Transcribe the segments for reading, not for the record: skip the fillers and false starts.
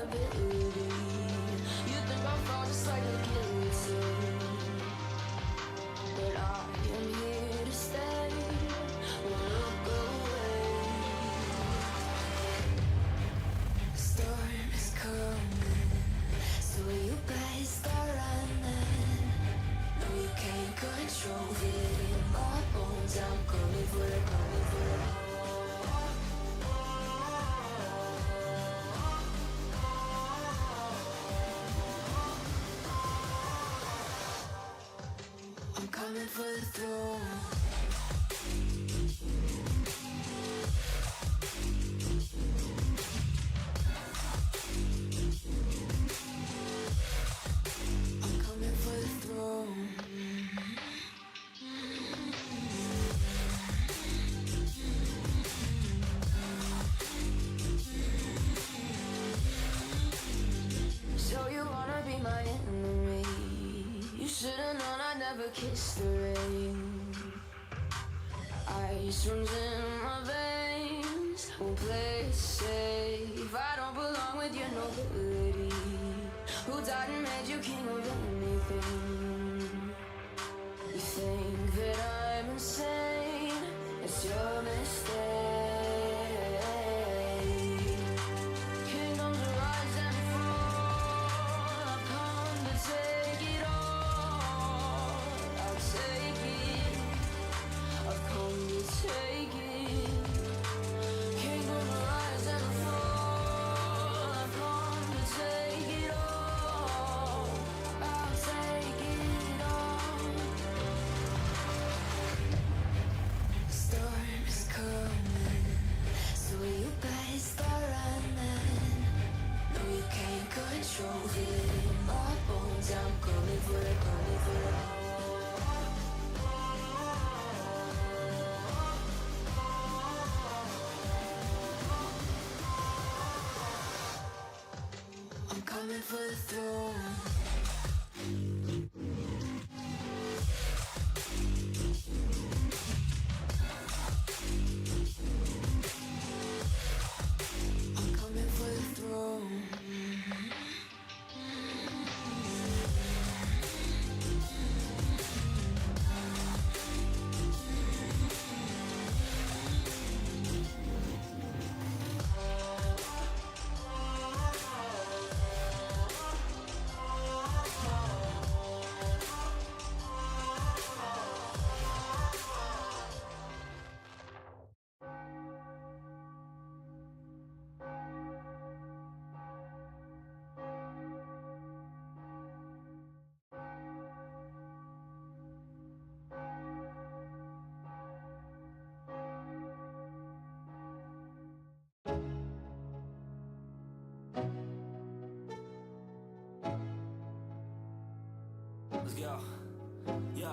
ability. You think I'll fall just like a guillotine, but I am here to stay. Won't look away. The storm is coming, so you better start running. No, you can't control it. My bones, I'm coming for it, coming for it. I'm coming for the throne. I'm coming for the throne. So you wanna be my enemy? You should've known I'd never kiss the rain. Ice runs in my veins, won't play it safe. I don't belong with your nobility. Who died and made you king of anything? You think that I'm insane? It's your mistake. Kingdoms rise and fall. I've come to take it all. I'll take it. I've come to take it. Kingdoms rise and fall. I've come to take it all. I'll take it all. The storm is coming, so you better start running. No, you can't control it. My bones, I'm coming for it, coming for it. I'm coming for the throne. I'm coming for the throne. Let's go. Yo,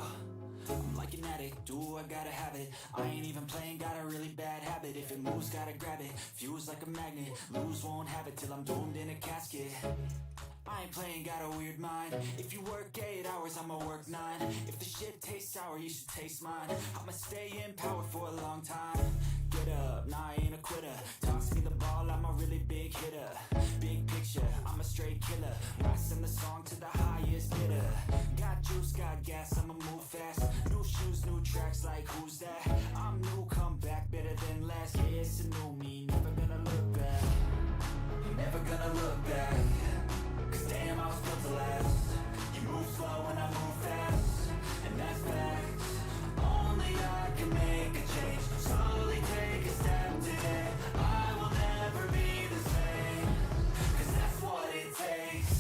I'm like an addict, do I gotta have it. I ain't even playing, got a really bad habit. If it moves, gotta grab it, fuse like a magnet. Lose, won't have it till I'm doomed in a casket. I ain't playing, got a weird mind. If you work 8 hours, I'ma work 9. If the shit tastes sour, you should taste mine. I'ma stay in power for a long time. Get up, nah, I ain't a quitter. Toss me the ball, I'm a really big hitter. Big picture, I'm a straight killer. Rising the song to the highest bidder. Got juice, got gas, I'ma move fast. New shoes, new tracks, like who's that? I'm new, come back, better than last. Yeah, it's a new me, never gonna look back. Never gonna look back. Cause damn, I was built to last. You move slow and I move fast, and that's facts. Only I can make a change. Slowly take a step today. I will never be the same, cause that's what it takes.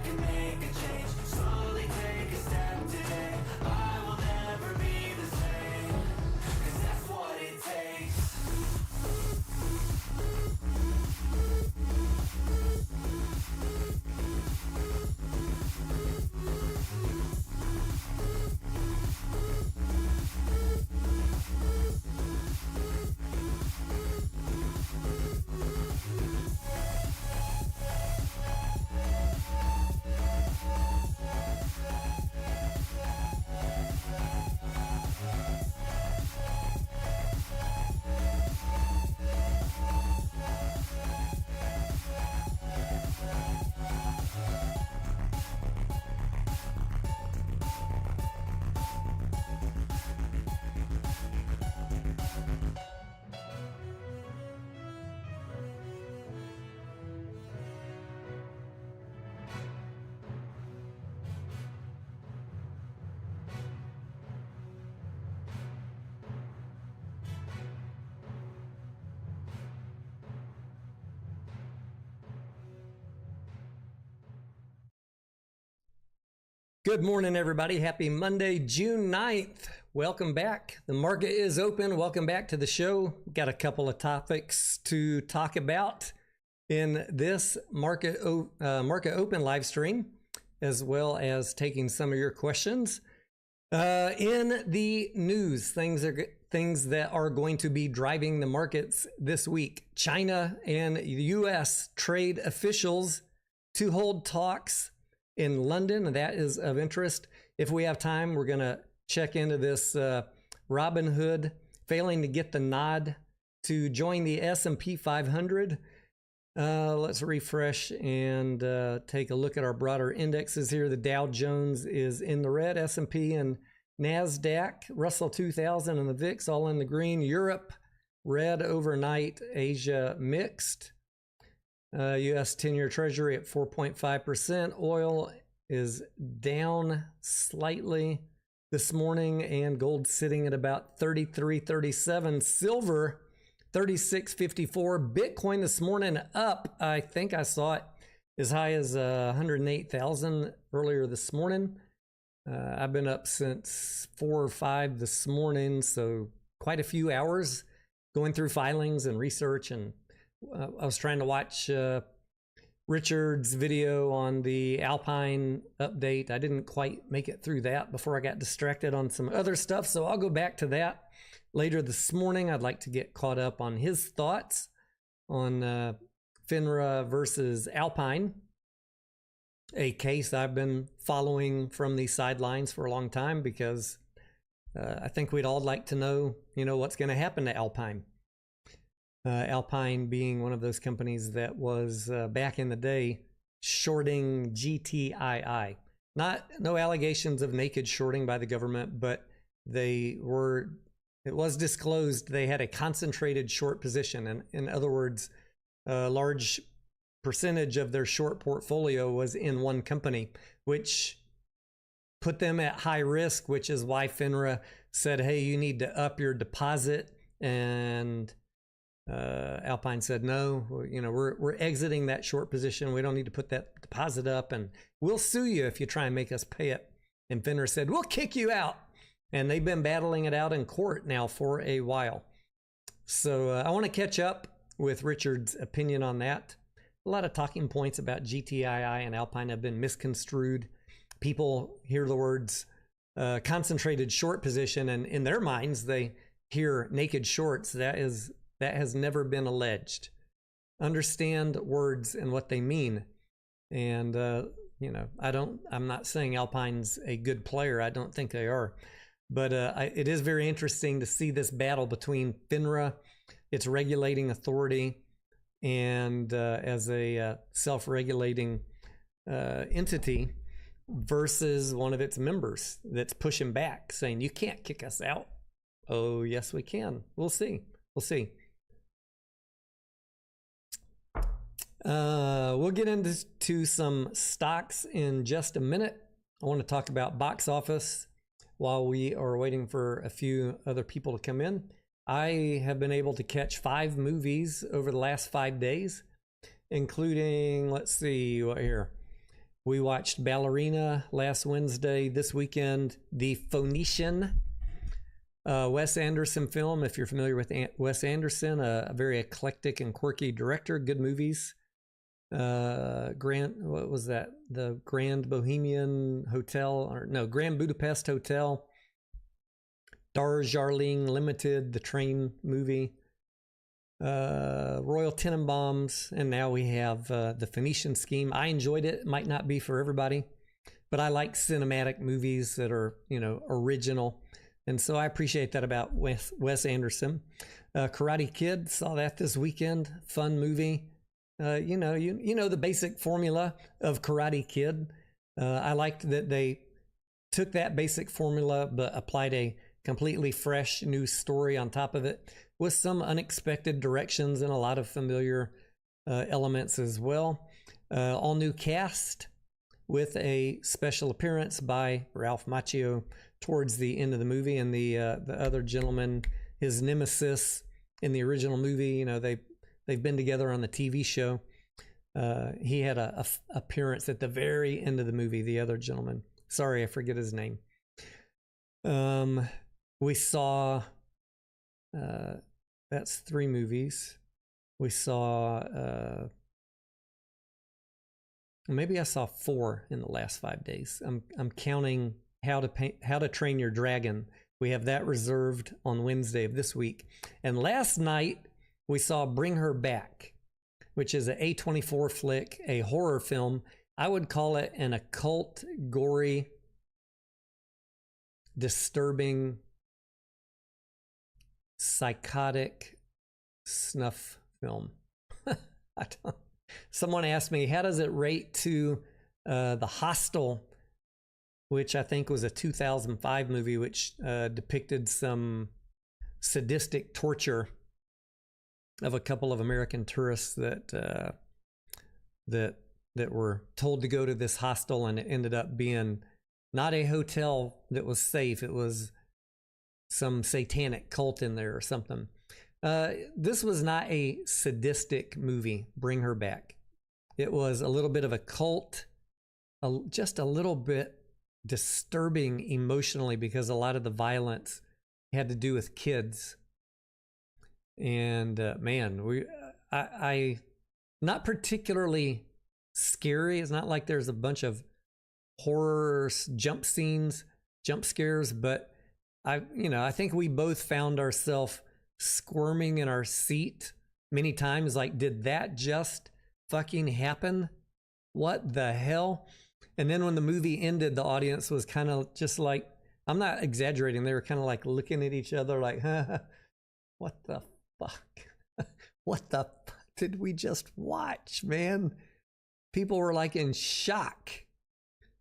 can make a change. Slowly take a step today. I will never be the same, 'cause that's what it takes. Good morning, everybody. Happy Monday, June 9th. Welcome back. The market is open. Welcome back to the show. Got a couple of topics to talk about in this market open live stream, as well as taking some of your questions. In the news, things that are going to be driving the markets this week. China and the U.S. trade officials to hold talks in London. That is of interest. If we have time, we're going to check into this Robinhood failing to get the nod to join the S&P 500. Let's refresh and take a look at our broader indexes here. The Dow Jones is in the red, S&P and NASDAQ, Russell 2000 and the VIX all in the green. Europe red overnight, Asia mixed. U.S. 10-year Treasury at 4.5%. Oil is down slightly this morning, and gold sitting at about 33.37. Silver 36.54. Bitcoin this morning up. I think I saw it as high as 108,000 earlier this morning. I've been up since 4 or 5 this morning, so quite a few hours going through filings and research, and I was trying to watch Richard's video on the Alpine update. I didn't quite make it through that before I got distracted on some other stuff, so I'll go back to that later this morning. I'd like to get caught up on his thoughts on FINGR versus Alpine, a case I've been following from the sidelines for a long time, because I think we'd all like to know, what's going to happen to Alpine. Alpine being one of those companies that was back in the day shorting GTII. No allegations of naked shorting by the government, but it was disclosed they had a concentrated short position. And in other words, a large percentage of their short portfolio was in one company, which put them at high risk, which is why FINRA said, hey, you need to up your deposit. And Alpine said, no, we're exiting that short position. We don't need to put that deposit up, and we'll sue you if you try and make us pay it. And FINRA said, we'll kick you out. And they've been battling it out in court now for a while. So I want to catch up with Richard's opinion on that. A lot of talking points about GTII and Alpine have been misconstrued. People hear the words concentrated short position, and in their minds, they hear naked shorts. That has never been alleged. Understand words and what they mean. And, I'm not saying Alpine's a good player. I don't think they are. But it is very interesting to see this battle between FINRA, its regulating authority, and as a self-regulating entity, versus one of its members that's pushing back, saying, you can't kick us out. Oh, yes, we can. We'll see. We'll get into some stocks in just a minute. I want to talk about box office while we are waiting for a few other people to come in. I have been able to catch 5 movies over the last 5 days, including, let's see what here. We watched Ballerina last Wednesday. This weekend, The Phoenician, Wes Anderson film. If you're familiar with Wes Anderson, a very eclectic and quirky director, good movies. What was that? The Grand Bohemian Hotel, or no, Grand Budapest Hotel. Darjeeling Limited, the train movie. Royal Tenenbaums, and now we have the Phoenician Scheme. I enjoyed it. It might not be for everybody, but I like cinematic movies that are, original. And so I appreciate that about Wes Anderson. Karate Kid, saw that this weekend. Fun movie. You know the basic formula of Karate Kid. I liked that they took that basic formula but applied a completely fresh new story on top of it with some unexpected directions and a lot of familiar elements as well. All new cast with a special appearance by Ralph Macchio towards the end of the movie, and the other gentleman, his nemesis in the original movie. They've been together on the TV show. He had a appearance at the very end of the movie, the other gentleman. Sorry, I forget his name. We saw, that's 3 movies. We saw, maybe I saw 4 in the last 5 days. I'm counting How to Train Your Dragon. We have that reserved on Wednesday of this week. And last night we saw Bring Her Back, which is an A24 flick, a horror film. I would call it an occult, gory, disturbing, psychotic snuff film. Someone asked me, how does it rate to The Hostel, which I think was a 2005 movie, which depicted some sadistic torture of a couple of American tourists that were told to go to this hostel, and it ended up being not a hotel that was safe. It was some satanic cult in there or something. This was not a sadistic movie, Bring Her Back. It was a little bit of a cult, just a little bit disturbing emotionally, because a lot of the violence had to do with kids. And man, I not particularly scary. It's not like there's a bunch of horror jump scares, but I think we both found ourselves squirming in our seat many times. Like, did that just fucking happen? What the hell? And then when the movie ended, the audience was kind of just like, I'm not exaggerating, they were kind of like looking at each other like, what the fuck? What the fuck did we just watch, man? People were like in shock.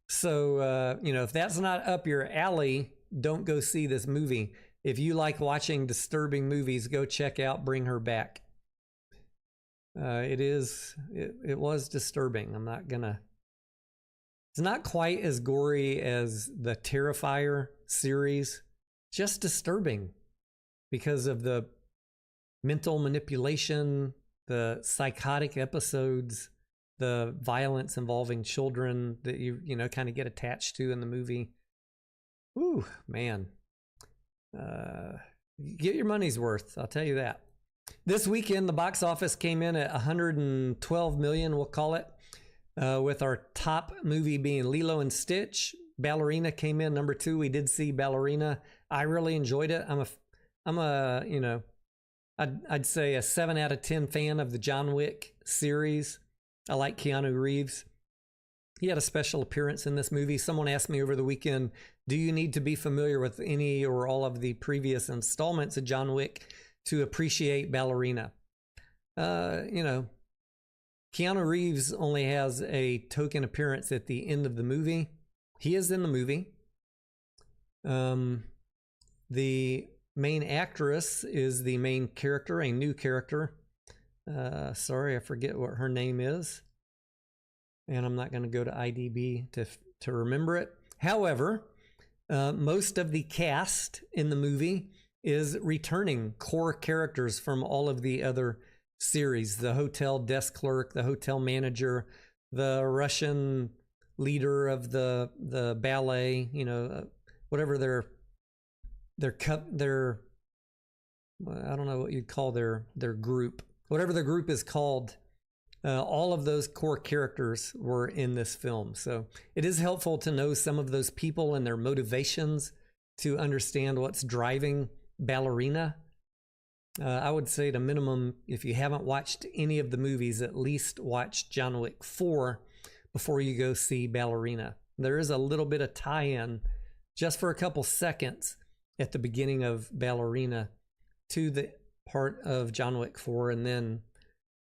So, if that's not up your alley, don't go see this movie. If you like watching disturbing movies, go check out Bring Her Back. It was disturbing. It's not quite as gory as the Terrifier series, just disturbing because of the mental manipulation, the psychotic episodes, the violence involving children that you kind of get attached to in the movie. Ooh, man. Get your money's worth, I'll tell you that. This weekend, the box office came in at 112 million, we'll call it, with our top movie being Lilo and Stitch. Ballerina came in number 2. We did see Ballerina. I really enjoyed it. I'd say a 7 out of 10 fan of the John Wick series. I like Keanu Reeves. He had a special appearance in this movie. Someone asked me over the weekend, do you need to be familiar with any or all of the previous installments of John Wick to appreciate Ballerina? Keanu Reeves only has a token appearance at the end of the movie. He is in the movie. The main actress is the main character, a new character. Sorry, I forget what her name is. And I'm not going to go to IDB to remember it. However, most of the cast in the movie is returning core characters from all of the other series. The hotel desk clerk, the hotel manager, the Russian leader of the ballet, whatever their I don't know what you'd call their group, whatever the group is called. All of those core characters were in this film. So it is helpful to know some of those people and their motivations to understand what's driving Ballerina. I would say at a minimum, if you haven't watched any of the movies, at least watch John Wick 4 before you go see Ballerina. There is a little bit of tie-in just for a couple seconds at the beginning of Ballerina to the part of John Wick 4, and then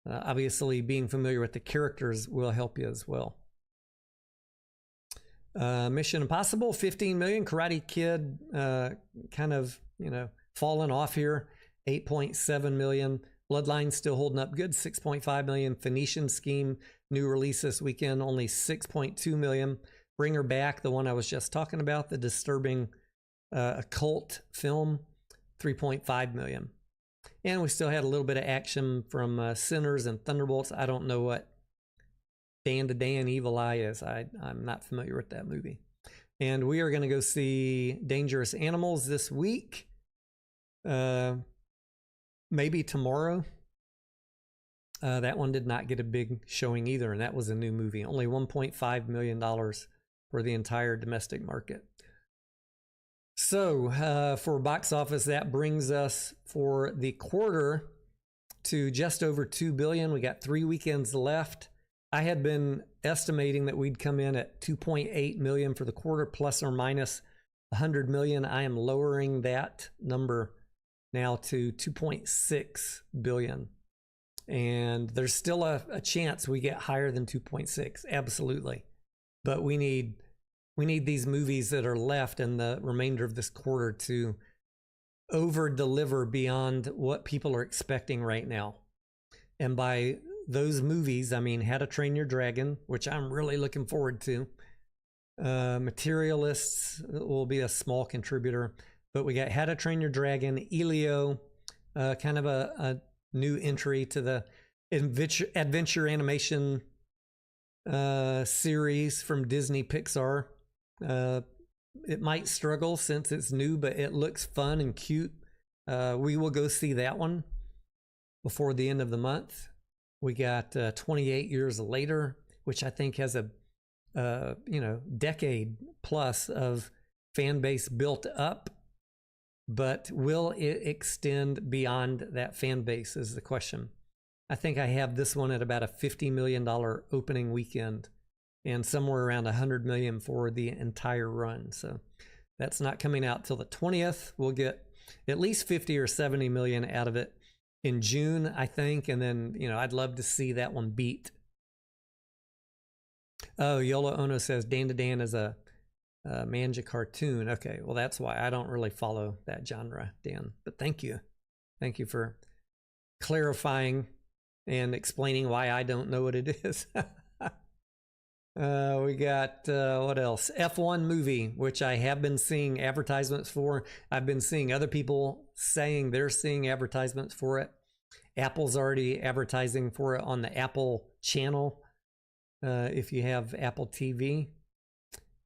obviously being familiar with the characters will help you as well. Mission Impossible, 15 million. Karate Kid kind of, falling off here, 8.7 million. Bloodline still holding up good, 6.5 million. Phoenician Scheme, new release this weekend, only 6.2 million. Bring Her Back, the one I was just talking about, the disturbing occult film, 3.5 million. And we still had a little bit of action from Sinners and Thunderbolts. I don't know what Dan to Dan Evil Eye is. I'm not familiar with that movie. And we are going to go see Dangerous Animals this week. Maybe tomorrow. That one did not get a big showing either, and that was a new movie. Only $1.5 million for the entire domestic market. So for box office, that brings us for the quarter to just over $2 billion. We got 3 weekends left. I had been estimating that we'd come in at 2.8 million for the quarter, plus or minus 100 million. I am lowering that number now to 2.6 billion. And there's still a chance we get higher than 2.6, absolutely. But we need these movies that are left in the remainder of this quarter to over-deliver beyond what people are expecting right now. And by those movies, I mean How to Train Your Dragon, which I'm really looking forward to. Materialists will be a small contributor. But we got How to Train Your Dragon, Elio, kind of a new entry to the adventure animation series from Disney Pixar. It might struggle since it's new, but it looks fun and cute. We will go see that one before the end of the month. We got 28 Years Later, which I think has a decade plus of fan base built up. But will it extend beyond that fan base is the question. I think I have this one at about a $50 million opening weekend and somewhere around 100 million for the entire run. So that's not coming out till the 20th. We'll get at least 50 or 70 million out of it in June, I think. And then, I'd love to see that one beat. Oh, Yola Ono says Dan to Dan is a manga cartoon. Okay, well, that's why I don't really follow that genre, Dan. But thank you. Thank you for clarifying and explaining why I don't know what it is. We got, what else? F1 movie, which I have been seeing advertisements for. I've been seeing other people saying they're seeing advertisements for it. Apple's already advertising for it on the Apple channel. If you have Apple TV.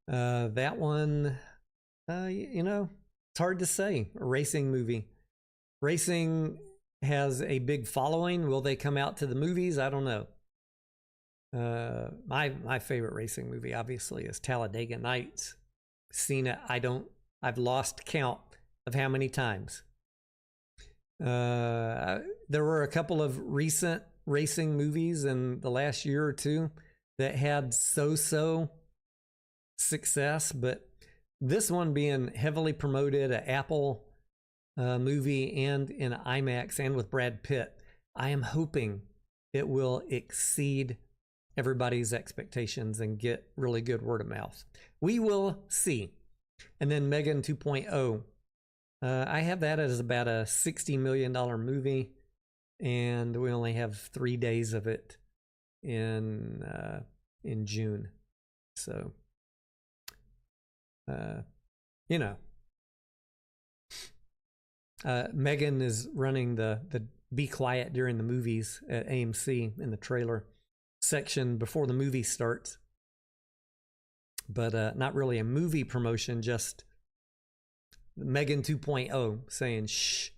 That one, it's hard to say. A racing movie. Racing has a big following. Will they come out to the movies? I don't know. My favorite racing movie, obviously, is Talladega Nights. Seen it. I've lost count of how many times. There were a couple of recent racing movies in the last year or two that had so-so success, but this one being heavily promoted, an Apple movie and in IMAX and with Brad Pitt, I am hoping it will exceed everybody's expectations and get really good word of mouth. We will see. And then Megan 2.0. I have that as about a $60 million movie, and we only have 3 days of it in June. So, Megan is running the Be Quiet During the Movies at AMC in the trailer section before the movie starts. but not really a movie promotion, just Megan 2.0 saying shh.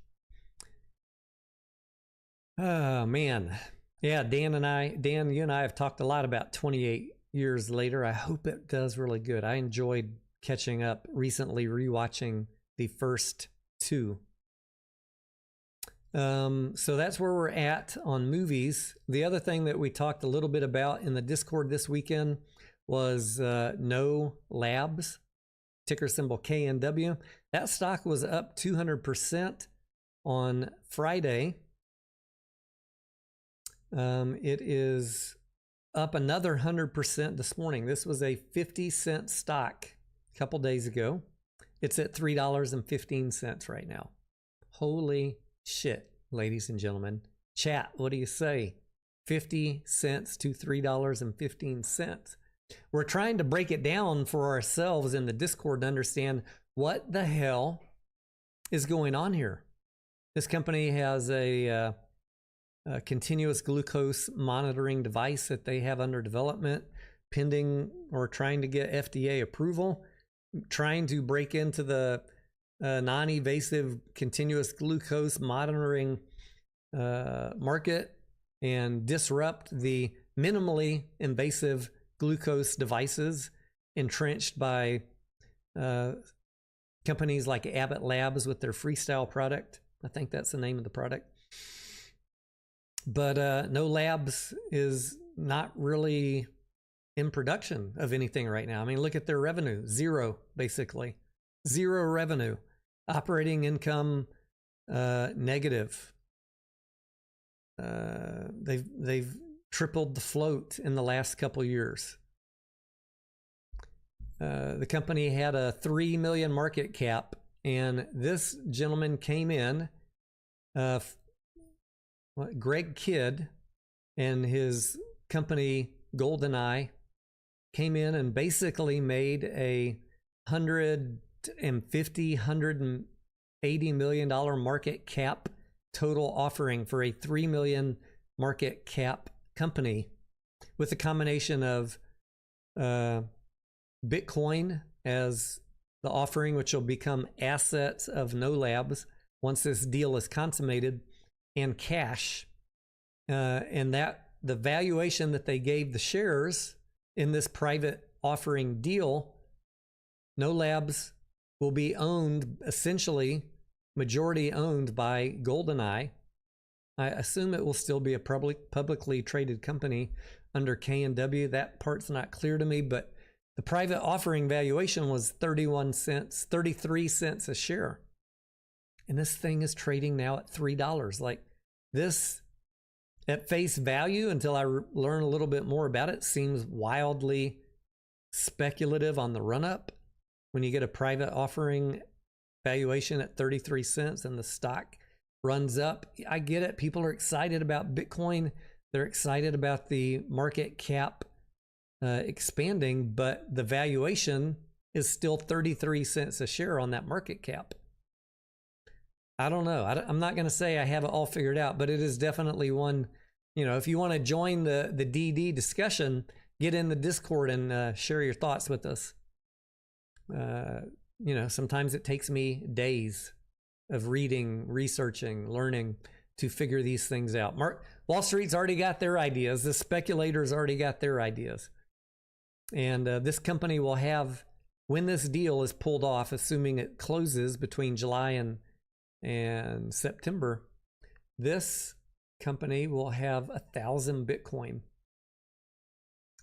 Oh man. Yeah, Dan, you and I have talked a lot about 28 years later. I hope it does really good. I enjoyed catching up recently, rewatching the first two. So that's where we're at on movies. The other thing that we talked a little bit about in the Discord this weekend was Know Labs, ticker symbol KNW. That stock was up 200% on Friday. It is up another 100% this morning. This was a 50-cent stock a couple days ago. It's at $3.15 right now. Holy shit, ladies and gentlemen. Chat, what do you say? 50 cents to $3.15. We're trying to break it down for ourselves in the Discord to understand what the hell is going on here. This company has a continuous glucose monitoring device that they have under development, pending or trying to get FDA approval, trying to break into the non-invasive continuous glucose monitoring market and disrupt the minimally invasive glucose devices entrenched by companies like Abbott Labs with their Freestyle product. I think that's the name of the product. But Know Labs is not really in production of anything right now. I mean, look at their revenue. Zero, basically. Zero revenue. Operating income negative. They've tripled the float in the last couple years. The company had a 3 million market cap, and this gentleman came in, Greg Kidd and his company GoldenEye came in and basically made a $180 million market cap total offering for a 3 million market cap company with a combination of Bitcoin as the offering, which will become assets of Know Labs once this deal is consummated, and cash. And that the valuation that they gave the shares in this private offering deal, Know Labs will be owned, essentially majority owned by GoldenEye. I assume it will still be a publicly traded company under KNW. That part's not clear to me, but the private offering valuation was 33 cents a share. And this thing is trading now at $3. Like this, at face value, until I learn a little bit more about it, seems wildly speculative on the run up. When you get a private offering valuation at 33 cents and the stock runs up, I get it. People are excited about Bitcoin. They're excited about the market cap expanding, but the valuation is still 33 cents a share on that market cap. I don't know. I'm not going to say I have it all figured out, but it is definitely one, you know, if you want to join the DD discussion, get in the Discord and share your thoughts with us. You know, sometimes it takes me days of reading, researching, learning to figure these things out. Wall Street's already got their ideas. The speculators already got their ideas. And this company will have, when this deal is pulled off, assuming it closes between July and September, this company will have 1,000 Bitcoin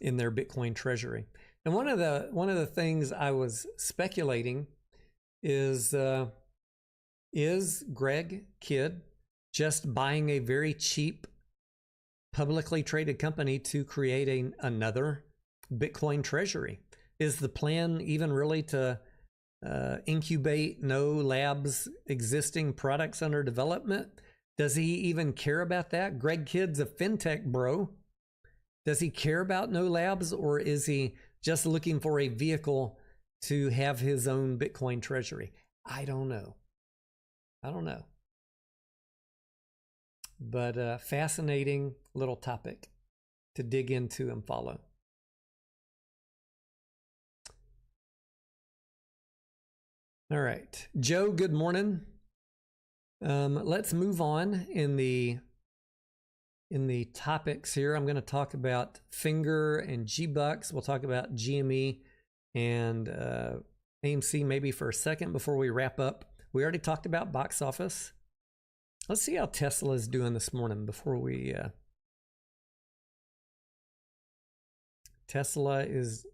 in their Bitcoin treasury. And one of the things I was speculating is Greg Kidd just buying a very cheap publicly traded company to create another Bitcoin treasury? Is the plan even really to incubate Know Labs existing products under development? Does he even care about that? Greg Kidd's a fintech bro. Does he care about Know Labs, or is he just looking for a vehicle to have his own Bitcoin treasury? I don't know. But fascinating little topic to dig into and follow. All right, Joe, good morning. Let's move on in the topics here. I'm going to talk about FINGR and GBux. We'll talk about GME and AMC maybe for a second before we wrap up. We already talked about box office. Let's see how Tesla is doing this morning before we... Tesla is...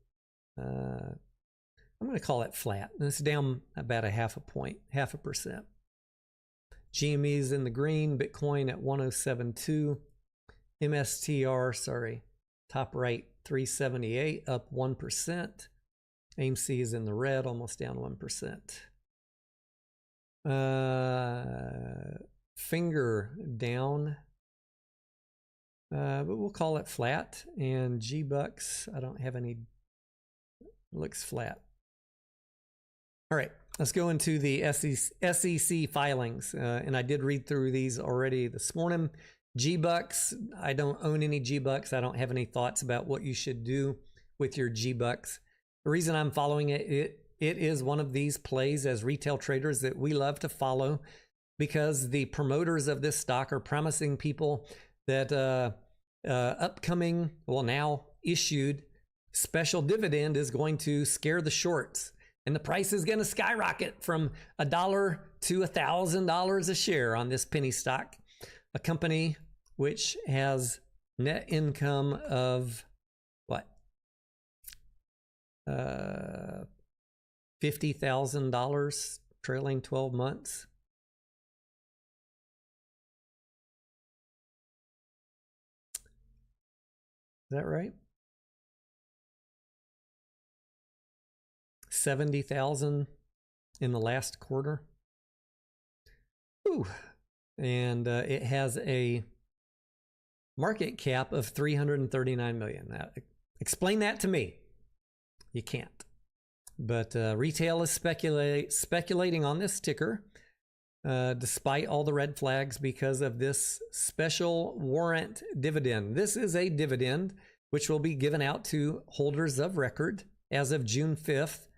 I'm going to call it flat. It's down about 0.5%. GME is in the green. Bitcoin at 1072. MSTR, top right, 378, up 1%. AMC is in the red, almost down 1%. FINGR down, but we'll call it flat. And GBux, I don't have any, looks flat. All right, let's go into the SEC filings. And I did read through these already this morning. GBux, I don't own any GBux. I don't have any thoughts about what you should do with your GBux. The reason I'm following it, it is one of these plays as retail traders that we love to follow because the promoters of this stock are promising people that upcoming, well now issued special dividend is going to scare the shorts. And the price is going to skyrocket from $1 to $1,000 a share on this penny stock, a company which has net income of what? $50,000 trailing 12 months. Is that right? 70,000 in the last quarter. Ooh. And it has a market cap of 339 million. Now, explain that to me. You can't. But retail is speculating on this ticker, despite all the red flags, because of this special warrant dividend. This is a dividend which will be given out to holders of record as of June 5th.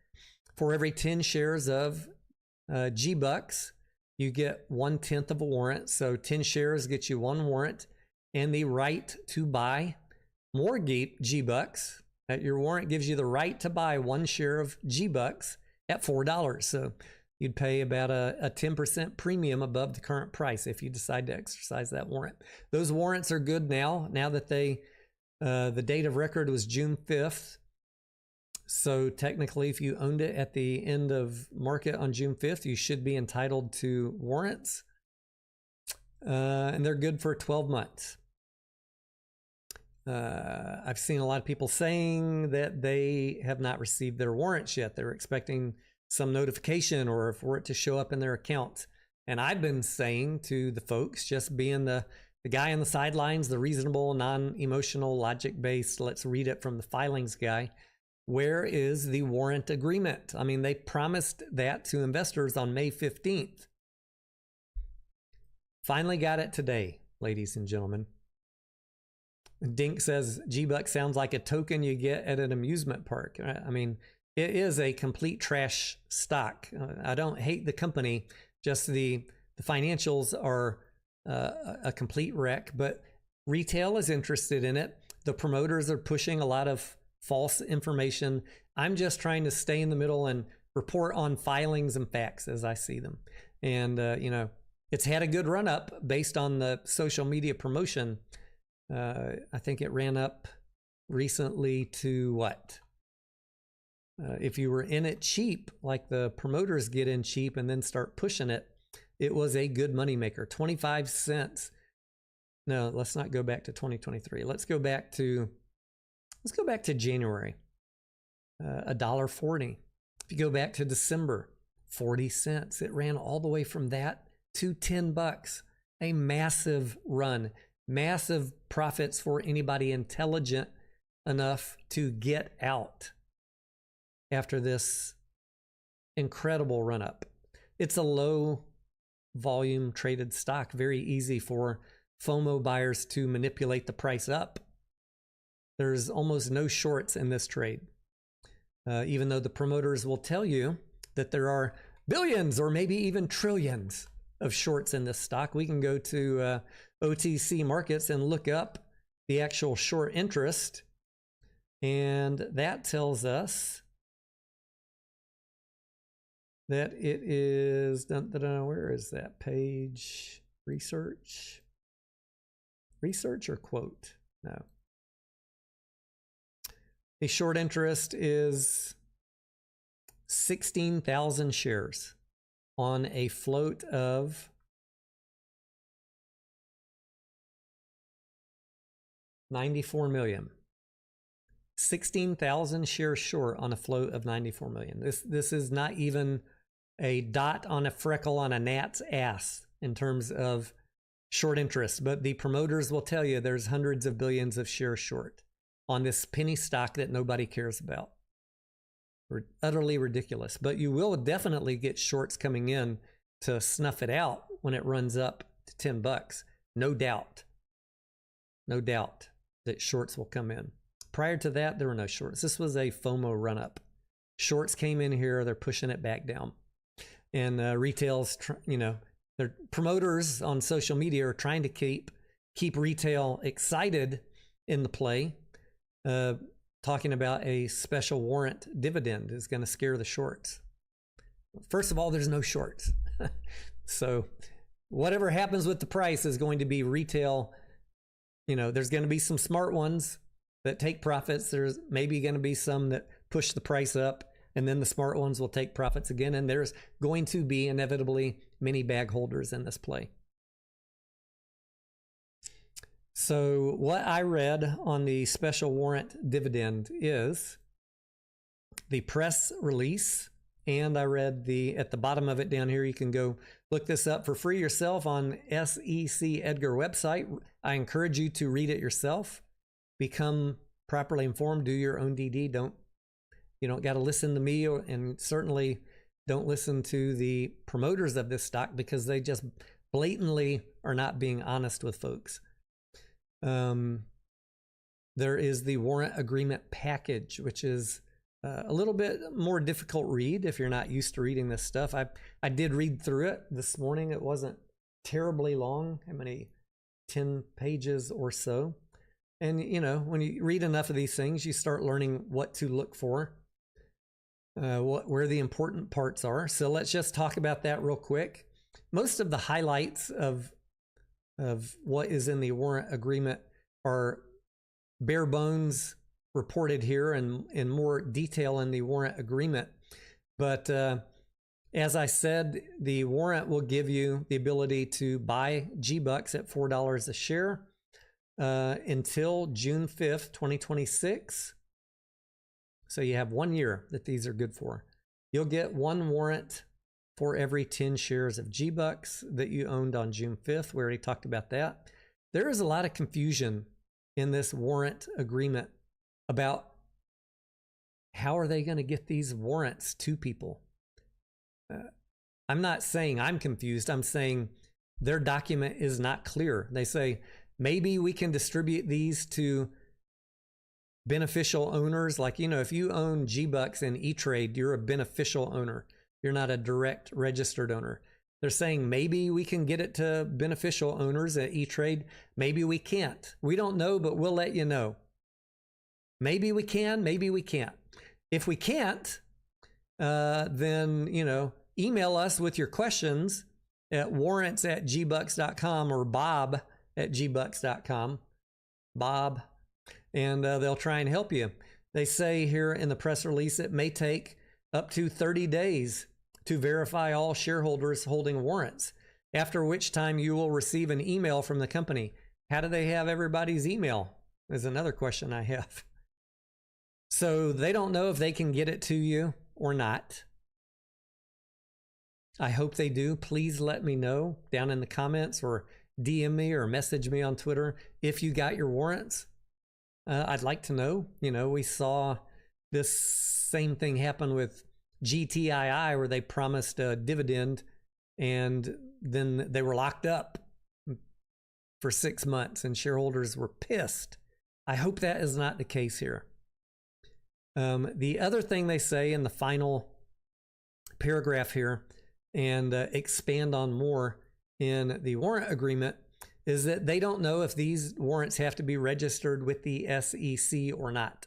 For every 10 shares of GBux, you get 1/10 of a warrant. So 10 shares get you 1 warrant and the right to buy more GBux. Your warrant gives you the right to buy 1 share of GBux at $4. So you'd pay about a 10% premium above the current price if you decide to exercise that warrant. Those warrants are good now that they, the date of record was June 5th. So technically, if you owned it at the end of market on June 5th, you should be entitled to warrants. And they're good for 12 months. I've seen a lot of people saying that they have not received their warrants yet. They're expecting some notification or for it to show up in their account. And I've been saying to the folks, just being the guy on the sidelines, the reasonable, non-emotional, logic-based, let's read it from the filings guy. Where is the warrant agreement? I mean, they promised that to investors on May 15th. Finally got it today, ladies and gentlemen. Dink says, GBux sounds like a token you get at an amusement park. I mean, it is a complete trash stock. I don't hate the company, just the financials are a complete wreck, but retail is interested in it. The promoters are pushing a lot of false information. I'm just trying to stay in the middle and report on filings and facts as I see them. And, you know, it's had a good run up based on the social media promotion. I think it ran up recently to what? If you were in it cheap, like the promoters get in cheap and then start pushing it, it was a good moneymaker. 25 cents. No, let's not go back to 2023. Let's go back to January, $1.40. If you go back to December, 40 cents. It ran all the way from that to $10. A massive run, massive profits for anybody intelligent enough to get out after this incredible run up. It's a low volume traded stock, very easy for FOMO buyers to manipulate the price up. There's almost no shorts in this trade, even though the promoters will tell you that there are billions or maybe even trillions of shorts in this stock. We can go to OTC markets and look up the actual short interest, and that tells us that it is, where is that page? Research or quote? No. The short interest is 16,000 shares on a float of 94 million. 16,000 shares short on a float of 94 million. This is not even a dot on a freckle on a gnat's ass in terms of short interest, but the promoters will tell you there's hundreds of billions of shares short on this penny stock that nobody cares about. Utterly ridiculous. But you will definitely get shorts coming in to snuff it out when it runs up to $10. No doubt. No doubt that shorts will come in. Prior to that, there were no shorts. This was a FOMO run-up. Shorts came in here. They're pushing it back down. And retail's, their promoters on social media are trying to keep retail excited in the play. Talking about a special warrant dividend is going to scare the shorts. First of all, there's no shorts. So whatever happens with the price is going to be retail. There's going to be some smart ones that take profits. There's maybe going to be some that push the price up, and then the smart ones will take profits again. And there's going to be inevitably many bag holders in this play. So what I read on the special warrant dividend is the press release, and I read at the bottom of it down here, you can go look this up for free yourself on SEC Edgar website. I encourage you to read it yourself, become properly informed, do your own DD. You don't got to listen to me, and certainly don't listen to the promoters of this stock, because they just blatantly are not being honest with folks. There is the warrant agreement package, which is a little bit more difficult read if you're not used to reading this stuff. I did read through it this morning. It wasn't terribly long. How many? 10 pages or so. And, when you read enough of these things, you start learning what to look for, where the important parts are. So let's just talk about that real quick. Most of the highlights of what is in the warrant agreement are bare bones reported here and in more detail in the warrant agreement. But as I said, the warrant will give you the ability to buy GBux at $4 a share until June 5th, 2026. So you have 1 year that these are good for. You'll get one warrant for every 10 shares of GBux that you owned on June 5th. We already talked about that. There is a lot of confusion in this warrant agreement about how are they going to get these warrants to people. I'm not saying I'm confused. I'm saying their document is not clear. They say maybe we can distribute these to beneficial owners. Like, if you own GBux and E-Trade, you're a beneficial owner. You're not a direct registered owner. They're saying maybe we can get it to beneficial owners at E-Trade. Maybe we can't. We don't know, but we'll let you know. Maybe we can, maybe we can't. If we can't, then, email us with your questions at warrants@gbux.com or bob@gbux.com. Bob. And they'll try and help you. They say here in the press release it may take up to 30 days to verify all shareholders holding warrants, after which time you will receive an email from the company. How do they have everybody's email? Is another question I have. So they don't know if they can get it to you or not. I hope they do. Please let me know down in the comments or DM me or message me on Twitter if you got your warrants. I'd like to know. We saw this same thing happen with GTII, where they promised a dividend and then they were locked up for 6 months and shareholders were pissed. I hope that is not the case here. The other thing they say in the final paragraph here and expand on more in the warrant agreement is that they don't know if these warrants have to be registered with the SEC or not.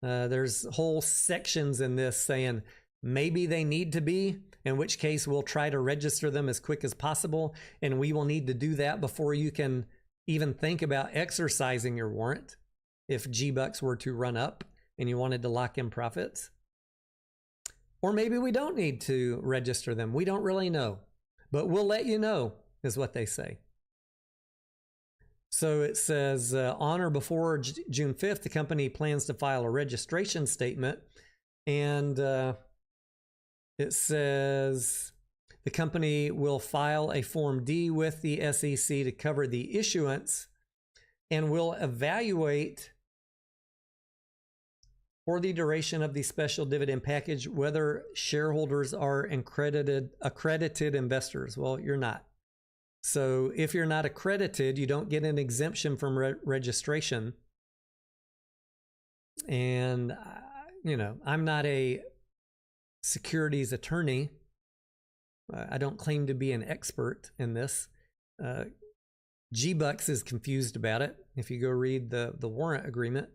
There's whole sections in this saying maybe they need to be, in which case we'll try to register them as quick as possible, and we will need to do that before you can even think about exercising your warrant if GBux were to run up and you wanted to lock in profits. Or maybe we don't need to register them. We don't really know, but we'll let you know, is what they say. So it says on or before June 5th, the company plans to file a registration statement, and it says the company will file a Form D with the SEC to cover the issuance and will evaluate for the duration of the special dividend package whether shareholders are accredited investors. Well, you're not. So if you're not accredited, you don't get an exemption from registration. And, you know, I'm not a securities attorney. I don't claim to be an expert in this. GBux is confused about it if you go read the warrant agreement.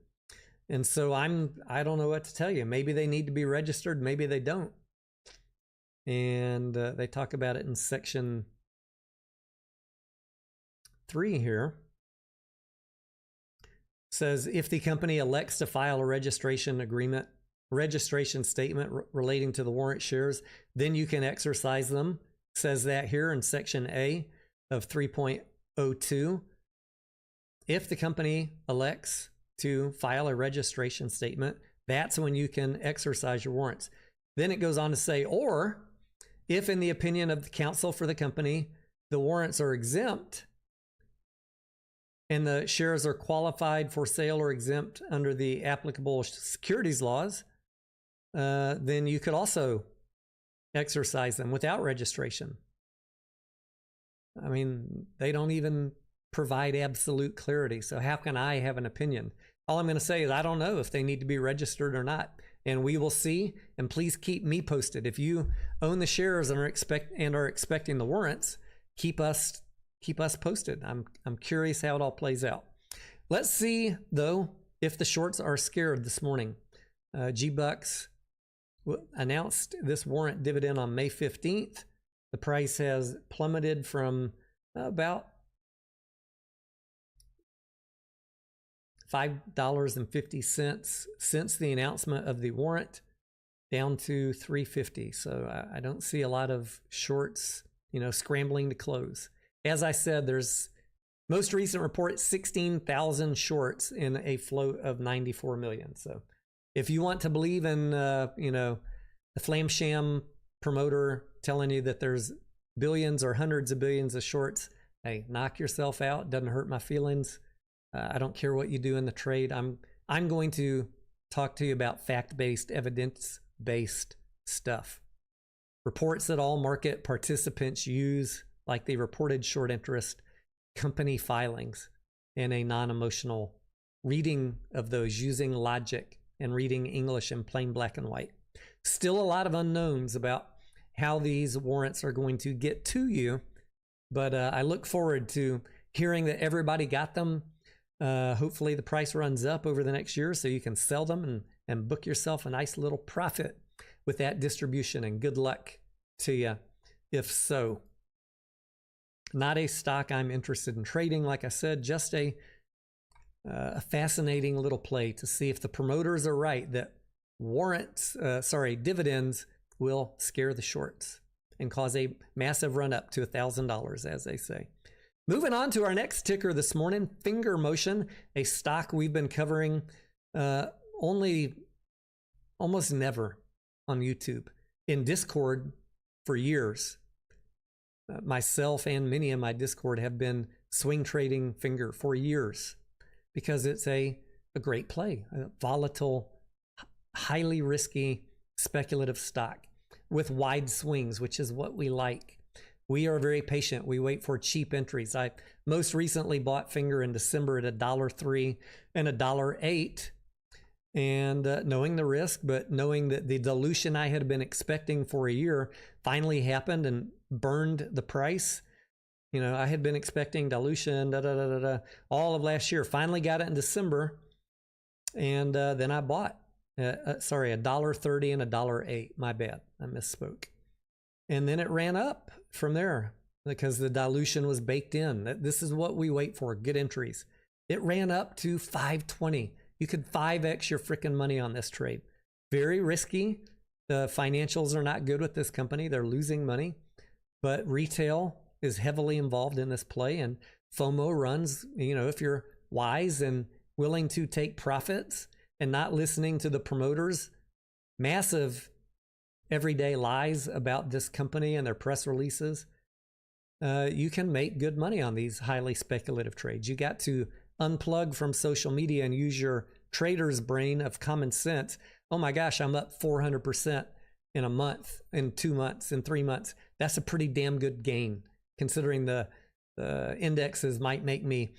And so I don't know what to tell you. Maybe they need to be registered, maybe they don't. And they talk about it in section 3 here. It says if the company elects to file a registration statement relating to the warrant shares, then you can exercise them. It says that here in section A of 3.02. If the company elects to file a registration statement, that's when you can exercise your warrants. Then it goes on to say, or if in the opinion of the counsel for the company, the warrants are exempt and the shares are qualified for sale or exempt under the applicable securities laws, then you could also exercise them without registration. I mean, they don't even provide absolute clarity. So how can I have an opinion? All I'm going to say is I don't know if they need to be registered or not, and we will see. And please keep me posted. If you own the shares and are expecting the warrants, keep us posted. I'm curious how it all plays out. Let's see though if the shorts are scared this morning. GBux announced this warrant dividend on May 15th. The price has plummeted from about $5.50 since the announcement of the warrant down to $3.50. So I don't see a lot of shorts, scrambling to close. As I said, there's most recent report 16,000 shorts in a float of 94 million. So if you want to believe in, the flam sham promoter telling you that there's billions or hundreds of billions of shorts, hey, knock yourself out. Doesn't hurt my feelings. I don't care what you do in the trade. I'm going to talk to you about fact-based, evidence-based stuff. Reports that all market participants use, like the reported short interest, company filings, and a non-emotional reading of those using logic and reading English in plain black and white. Still a lot of unknowns about how these warrants are going to get to you, but I look forward to hearing that everybody got them. Hopefully the price runs up over the next year so you can sell them and book yourself a nice little profit with that distribution, and good luck to you if so. Not a stock I'm interested in trading, like I said, just a fascinating little play to see if the promoters are right that dividends will scare the shorts and cause a massive run up to $1,000, as they say. Moving on to our next ticker this morning, Fingermotion, a stock we've been covering almost never on YouTube. In Discord for years. Myself and many in my Discord have been swing trading Finger for years because it's a great play, a volatile, highly risky, speculative stock with wide swings, which is what we like. We are very patient. We wait for cheap entries. I most recently bought Finger in December at $1.03 and $1.08. and knowing the risk, but knowing that the dilution I had been expecting for a year finally happened and burned the price. You know, I had been expecting dilution, all of last year. Finally got it in December, and then I bought. Sorry, $1.30 and $1.08. My bad, I misspoke. And then it ran up from there because the dilution was baked in. This is what we wait for, good entries. It ran up to $5.20. You could 5x your freaking money on this trade. Very risky. The financials are not good with this company. They're losing money, but retail is heavily involved in this play, and FOMO runs, you know, if you're wise and willing to take profits and not listening to the promoters, massive everyday lies about this company and their press releases, you can make good money on these highly speculative trades. You got to unplug from social media and use your trader's brain of common sense. Oh my gosh, I'm up 400% in a month, in 2 months, in 3 months. That's a pretty damn good gain, considering the indexes might make me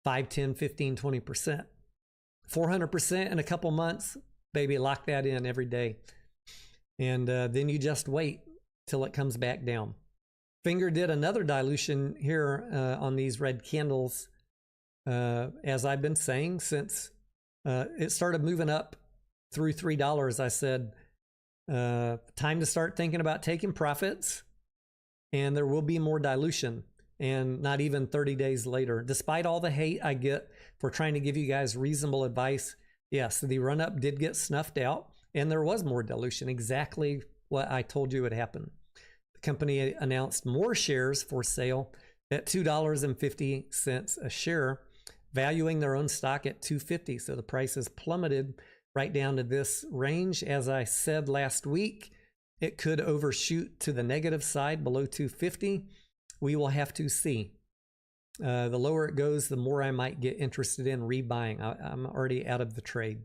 5, 10, 15, 20%. 400% in a couple months, baby, lock that in every day. And then you just wait till it comes back down. FINGR did another dilution here on these red candles. As I've been saying since it started moving up through $3, I said, time to start thinking about taking profits, and there will be more dilution. And not even 30 days later, despite all the hate I get for trying to give you guys reasonable advice, yes, the run-up did get snuffed out, and there was more dilution, exactly what I told you would happen. The company announced more shares for sale at $2.50 a share, valuing their own stock at $2.50. So the price has plummeted right down to this range. As I said last week, it could overshoot to the negative side below $2.50. We will have to see. The lower it goes, the more I might get interested in rebuying. I'm already out of the trade.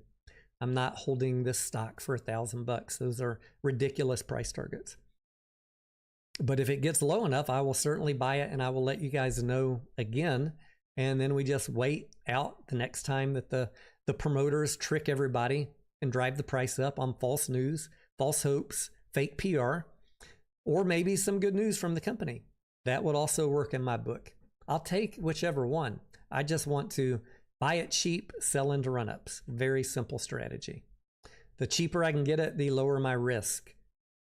I'm not holding this stock for $1,000. Those are ridiculous price targets. But if it gets low enough, I will certainly buy it, and I will let you guys know again. And then we just wait out the next time that the promoters trick everybody and drive the price up on false news, false hopes, fake PR, or maybe some good news from the company. That would also work in my book. I'll take whichever one. I just want to buy it cheap, sell into run-ups. Very simple strategy. The cheaper I can get it, the lower my risk.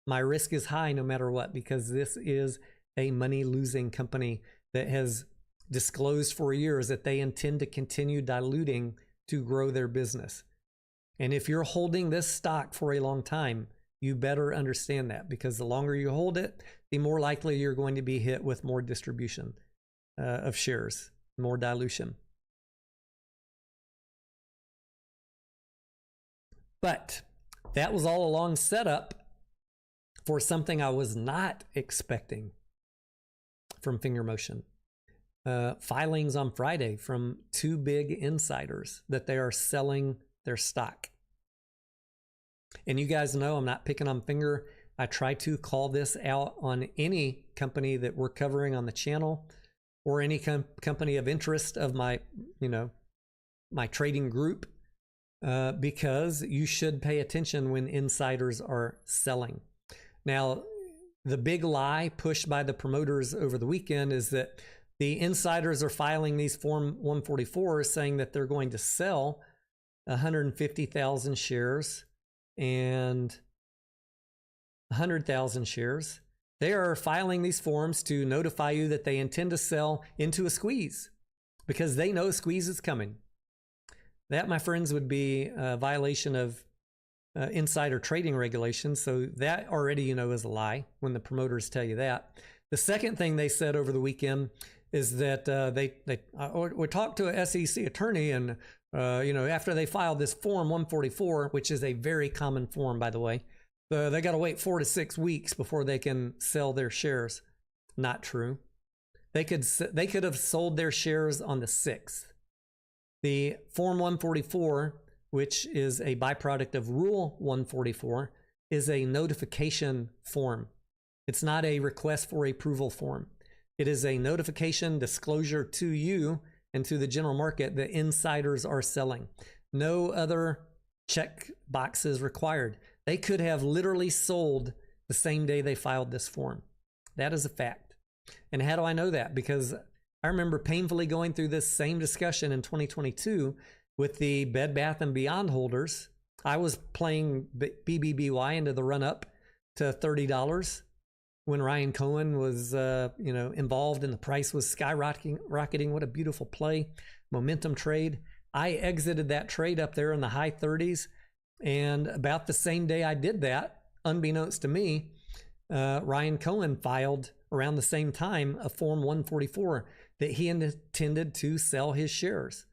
My risk is high no matter what, because this is a money-losing company that has disclosed for years that they intend to continue diluting to grow their business. And if you're holding this stock for a long time, you better understand that, because the longer you hold it, the more likely you're going to be hit with more distribution of shares, more dilution. But that was all a long setup for something I was not expecting from Fingermotion. Filings on Friday from 2 big insiders that they are selling their stock. And you guys know I'm not picking on FINGR. I try to call this out on any company that we're covering on the channel, or any company of interest of my, my trading group, because you should pay attention when insiders are selling. Now, the big lie pushed by the promoters over the weekend is that the insiders are filing these Form 144s saying that they're going to sell 150,000 shares and 100,000 shares. They are filing these forms to notify you that they intend to sell into a squeeze, because they know a squeeze is coming. That, my friends, would be a violation of insider trading regulations. So that already, is a lie when the promoters tell you that. The second thing they said over the weekend is that we talked to a SEC attorney, and after they filed this Form 144, which is a very common form, by the way, they got to wait 4 to 6 weeks before they can sell their shares. Not true. They could have sold their shares on the 6th. The Form 144, which is a byproduct of Rule 144, is a notification form. It's not a request for approval form. It is a notification disclosure to you and to the general market that insiders are selling. No other check boxes required. They could have literally sold the same day they filed this form. That is a fact. And how do I know that? Because I remember painfully going through this same discussion in 2022 with the Bed Bath & Beyond holders. I was playing BBBY into the run-up to $30 when Ryan Cohen was involved and the price was skyrocketing. What a beautiful play. Momentum trade. I exited that trade up there in the high 30s. And about the same day I did that, unbeknownst to me, Ryan Cohen filed around the same time a Form 144 that he intended to sell his shares.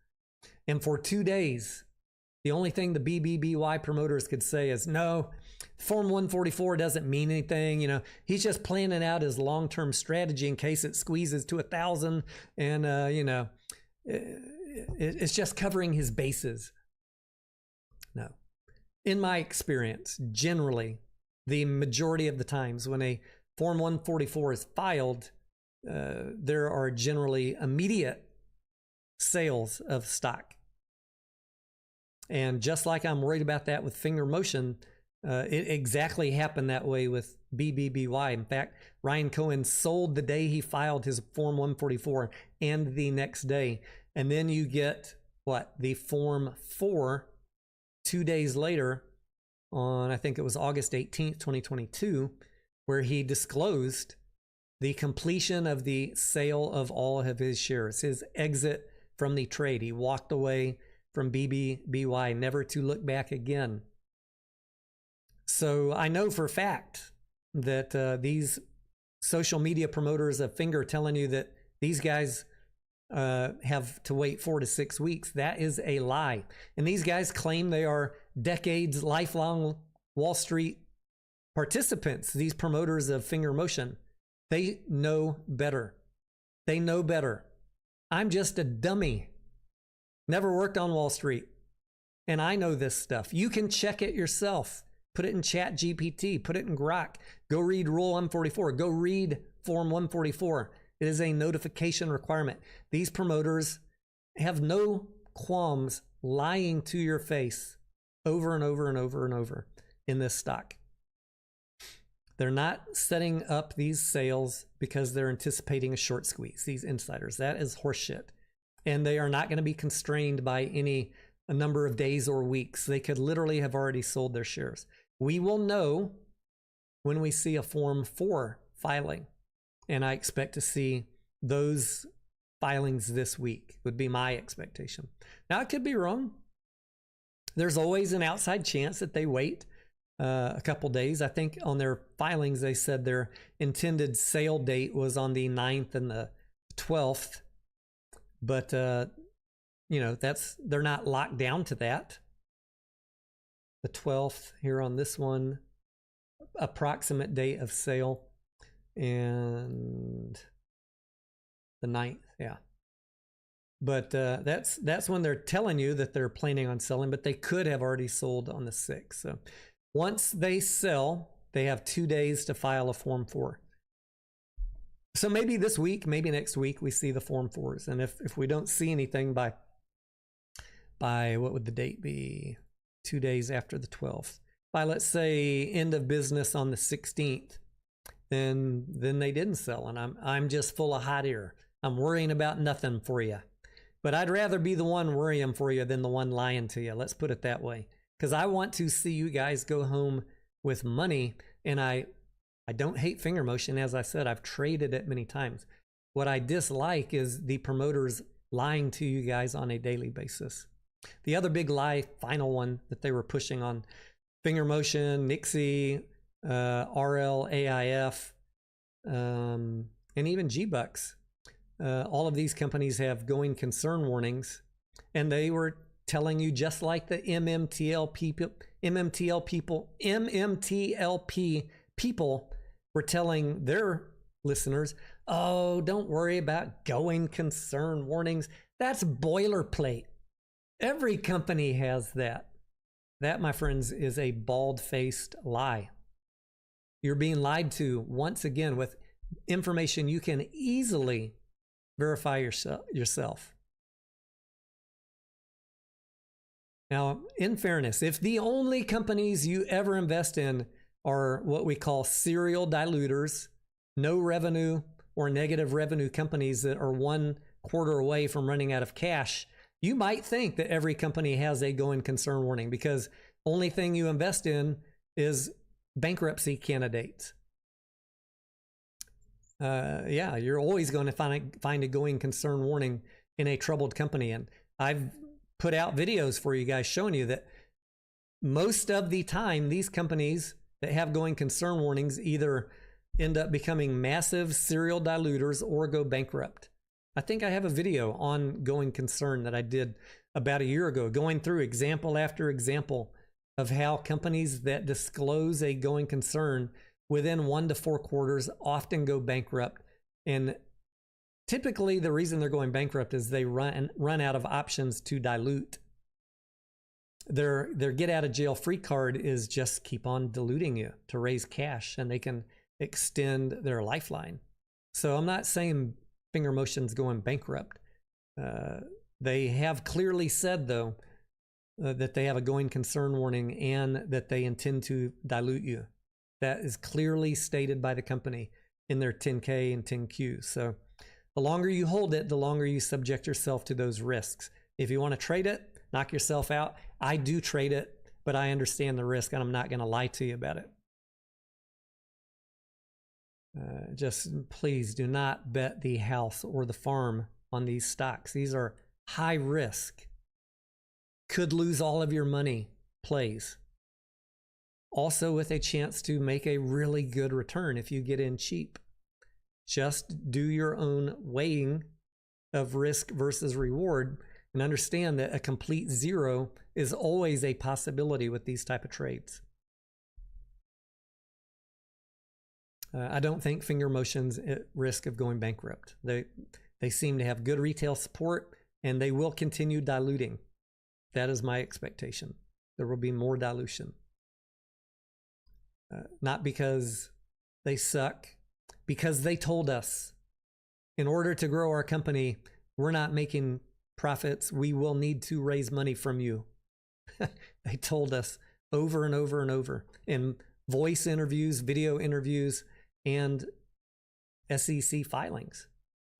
And for 2 days, the only thing the BBBY promoters could say is, no, Form 144 doesn't mean anything. He's just planning out his long-term strategy in case it squeezes to 1,000 and, it's just covering his bases. No. In my experience, generally, the majority of the times when a Form 144 is filed, there are generally immediate sales of stock. And just like I'm worried about that with Fingermotion, it exactly happened that way with BBBY. In fact, Ryan Cohen sold the day he filed his Form 144 and the next day. And then you get, the Form 4 2 days later on, I think it was August 18th, 2022, where he disclosed the completion of the sale of all of his shares, his exit from the trade. He walked away from BBBY, never to look back again. So I know for a fact that these social media promoters of FINGR telling you that these guys have to wait 4 to 6 weeks, that is a lie. And these guys claim they are decades, lifelong Wall Street participants, these promoters of Fingermotion. They know better. They know better. I'm just a dummy. Never worked on Wall Street. And I know this stuff. You can check it yourself. Put it in Chat GPT. Put it in Grok. Go read Rule 144. Go read Form 144. It is a notification requirement. These promoters have no qualms lying to your face over and over and over and over in this stock. They're not setting up these sales because they're anticipating a short squeeze, these insiders. That is horseshit. And they are not going to be constrained by a number of days or weeks. They could literally have already sold their shares. We will know when we see a Form 4 filing. And I expect to see those filings this week, would be my expectation. Now, it could be wrong. There's always an outside chance that they wait a couple days. I think on their filings, they said their intended sale date was on the 9th and the 12th. But, they're not locked down to that. The 12th here on this one, approximate date of sale. And the 9th, yeah. But that's when they're telling you that they're planning on selling, but they could have already sold on the 6th. So once they sell, they have 2 days to file a Form 4. So maybe this week, maybe next week, we see the Form 4s. And if we don't see anything by what would the date be? 2 days after the 12th. By, let's say, end of business on the 16th. Then they didn't sell, and I'm just full of hot air. I'm worrying about nothing for you. But I'd rather be the one worrying for you than the one lying to you. Let's put it that way. Because I want to see you guys go home with money, and I don't hate Fingermotion. As I said, I've traded it many times. What I dislike is the promoters lying to you guys on a daily basis. The other big lie, final one that they were pushing on Fingermotion, Nixie, RLAIF, and even GBux. All of these companies have going concern warnings, and they were telling you, just like the MMTLP people were telling their listeners, oh, don't worry about going concern warnings. That's boilerplate. Every company has that. That, my friends, is a bald-faced lie. You're being lied to once again with information you can easily verify yourself. Now, in fairness, if the only companies you ever invest in are what we call serial diluters, no revenue or negative revenue companies that are 1 quarter away from running out of cash, you might think that every company has a going concern warning, because only thing you invest in is bankruptcy candidates. Yeah, you're always going to find a going concern warning in a troubled company. And I've put out videos for you guys showing you that most of the time, these companies that have going concern warnings either end up becoming massive serial diluters or go bankrupt. I think I have a video on going concern that I did about a year ago, going through example after example of how companies that disclose a going concern within 1 to 4 quarters often go bankrupt. And typically the reason they're going bankrupt is they run out of options to dilute. Their get out of jail free card is just keep on diluting you to raise cash, and they can extend their lifeline. So I'm not saying Fingermotion's going bankrupt. They have clearly said, though, that they have a going concern warning and that they intend to dilute you. That is clearly stated by the company in their 10K and 10Qs. So the longer you hold it, the longer you subject yourself to those risks. If you want to trade it, knock yourself out. I do trade it, but I understand the risk, and I'm not going to lie to you about it. Just please do not bet the house or the farm on these stocks. These are high risk, could lose all of your money plays. Also with a chance to make a really good return if you get in cheap. Just do your own weighing of risk versus reward and understand that a complete zero is always a possibility with these type of trades. I don't think Fingermotion's at risk of going bankrupt. They seem to have good retail support, and they will continue diluting. That is my expectation. There will be more dilution. Not because they suck, because they told us in order to grow our company, we're not making profits. We will need to raise money from you. They told us over and over and over in voice interviews, video interviews, and SEC filings.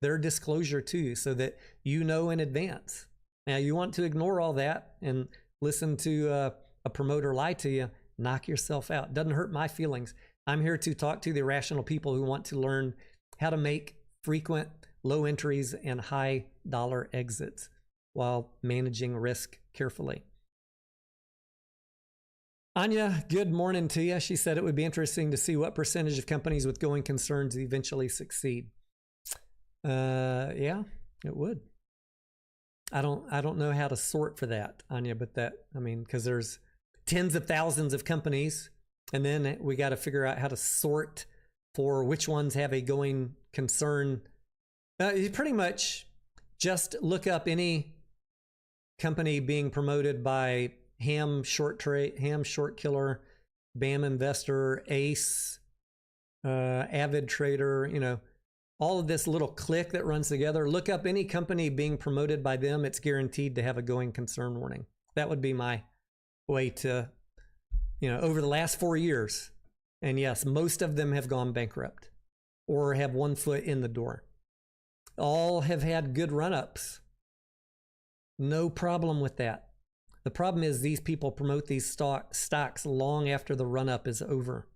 Their disclosure too, so that you know in advance. Now, you want to ignore all that and listen to a promoter lie to you, knock yourself out. Doesn't hurt my feelings. I'm here to talk to the rational people who want to learn how to make frequent low entries and high dollar exits while managing risk carefully. Anya, good morning to you. She said it would be interesting to see what percentage of companies with going concerns eventually succeed. Yeah, it would. I don't know how to sort for that, Anya, but because there's tens of thousands of companies, and then we got to figure out how to sort for which ones have a going concern. You pretty much just look up any company being promoted by Ham Short Killer, BAM Investor, Ace, Avid Trader, all of this little clique that runs together. Look up any company being promoted by them. It's guaranteed to have a going concern warning. That would be my way to, over the last 4 years. And yes, most of them have gone bankrupt or have 1 foot in the door. All have had good run-ups. No problem with that. The problem is these people promote these stocks long after the run-up is over.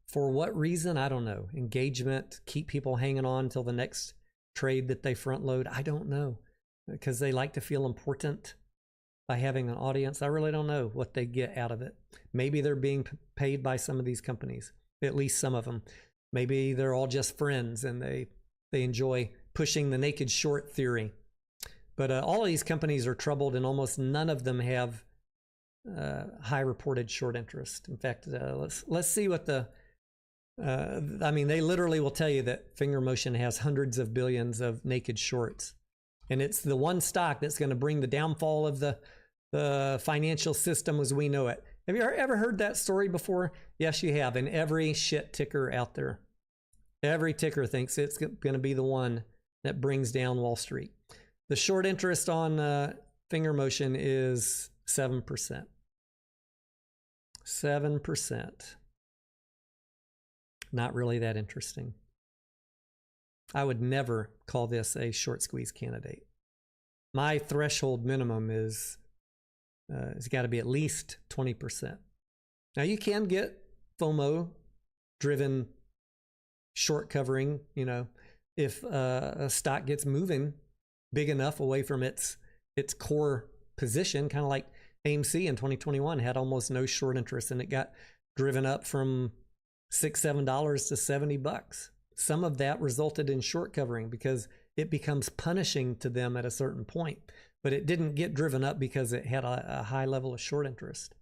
For what reason? I don't know. Engagement, keep people hanging on till the next trade that they front load. I don't know. Because they like to feel important by having an audience. I really don't know what they get out of it. Maybe they're being paid by some of these companies, at least some of them. Maybe they're all just friends and they enjoy pushing the naked short theory. But all of these companies are troubled, and almost none of them have high reported short interest. In fact, let's see what the they literally will tell you that Fingermotion has hundreds of billions of naked shorts, and it's the one stock that's going to bring the downfall of the financial system as we know it. Have you ever heard that story before? Yes, you have. And every shit ticker out there, every ticker thinks it's going to be the one that brings down Wall Street. The short interest on Fingermotion is 7%. 7%. Not really that interesting. I would never call this a short squeeze candidate. My threshold minimum is it's got to be at least 20%. Now you can get FOMO driven short covering, you know, if a stock gets moving big enough away from its core position, kind of like AMC in 2021 had almost no short interest and it got driven up from $6-7 to $70. Some of that resulted in short covering because it becomes punishing to them at a certain point, but it didn't get driven up because it had a high level of short interest.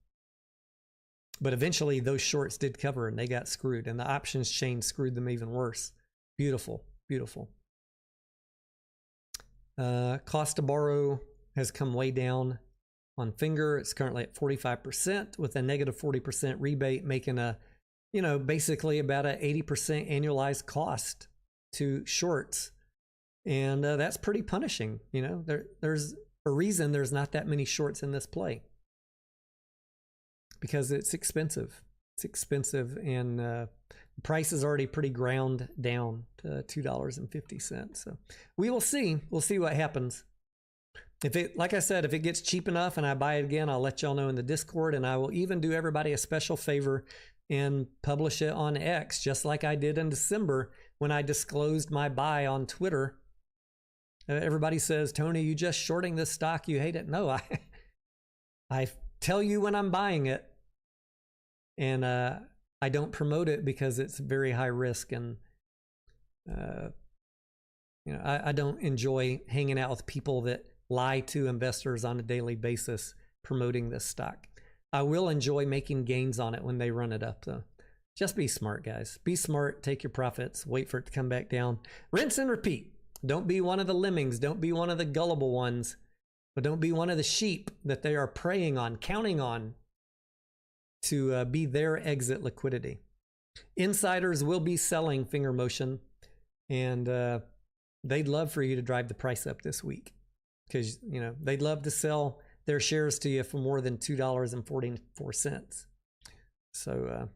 But eventually those shorts did cover and they got screwed, and the options chain screwed them even worse. Beautiful, beautiful. Cost to borrow has come way down on FINGR. It's currently at 45% with a negative 40% rebate, making a, you know, basically about a 80% annualized cost to shorts. And that's pretty punishing. You know, there's a reason there's not that many shorts in this play, because it's expensive. It's expensive, and the price is already pretty ground down to $2.50. So we will see. We'll see what happens. If it, like I said, if it gets cheap enough and I buy it again, I'll let y'all know in the Discord, and I will even do everybody a special favor and publish it on X, just like I did in December when I disclosed my buy on Twitter. Everybody says, Tony, you just shorting this stock, you hate it. No, I tell you when I'm buying it, and I don't promote it because it's very high risk, and you know, I don't enjoy hanging out with people that lie to investors on a daily basis promoting this stock. I will enjoy making gains on it when they run it up, though. Just be smart, guys. Be smart, take your profits, wait for it to come back down. Rinse and repeat. Don't be one of the lemmings. Don't be one of the gullible ones. But don't be one of the sheep that they are preying on, counting on to be their exit liquidity. Insiders will be selling Fingermotion, and they'd love for you to drive the price up this week, because, you know, they'd love to sell their shares to you for more than $2.44. So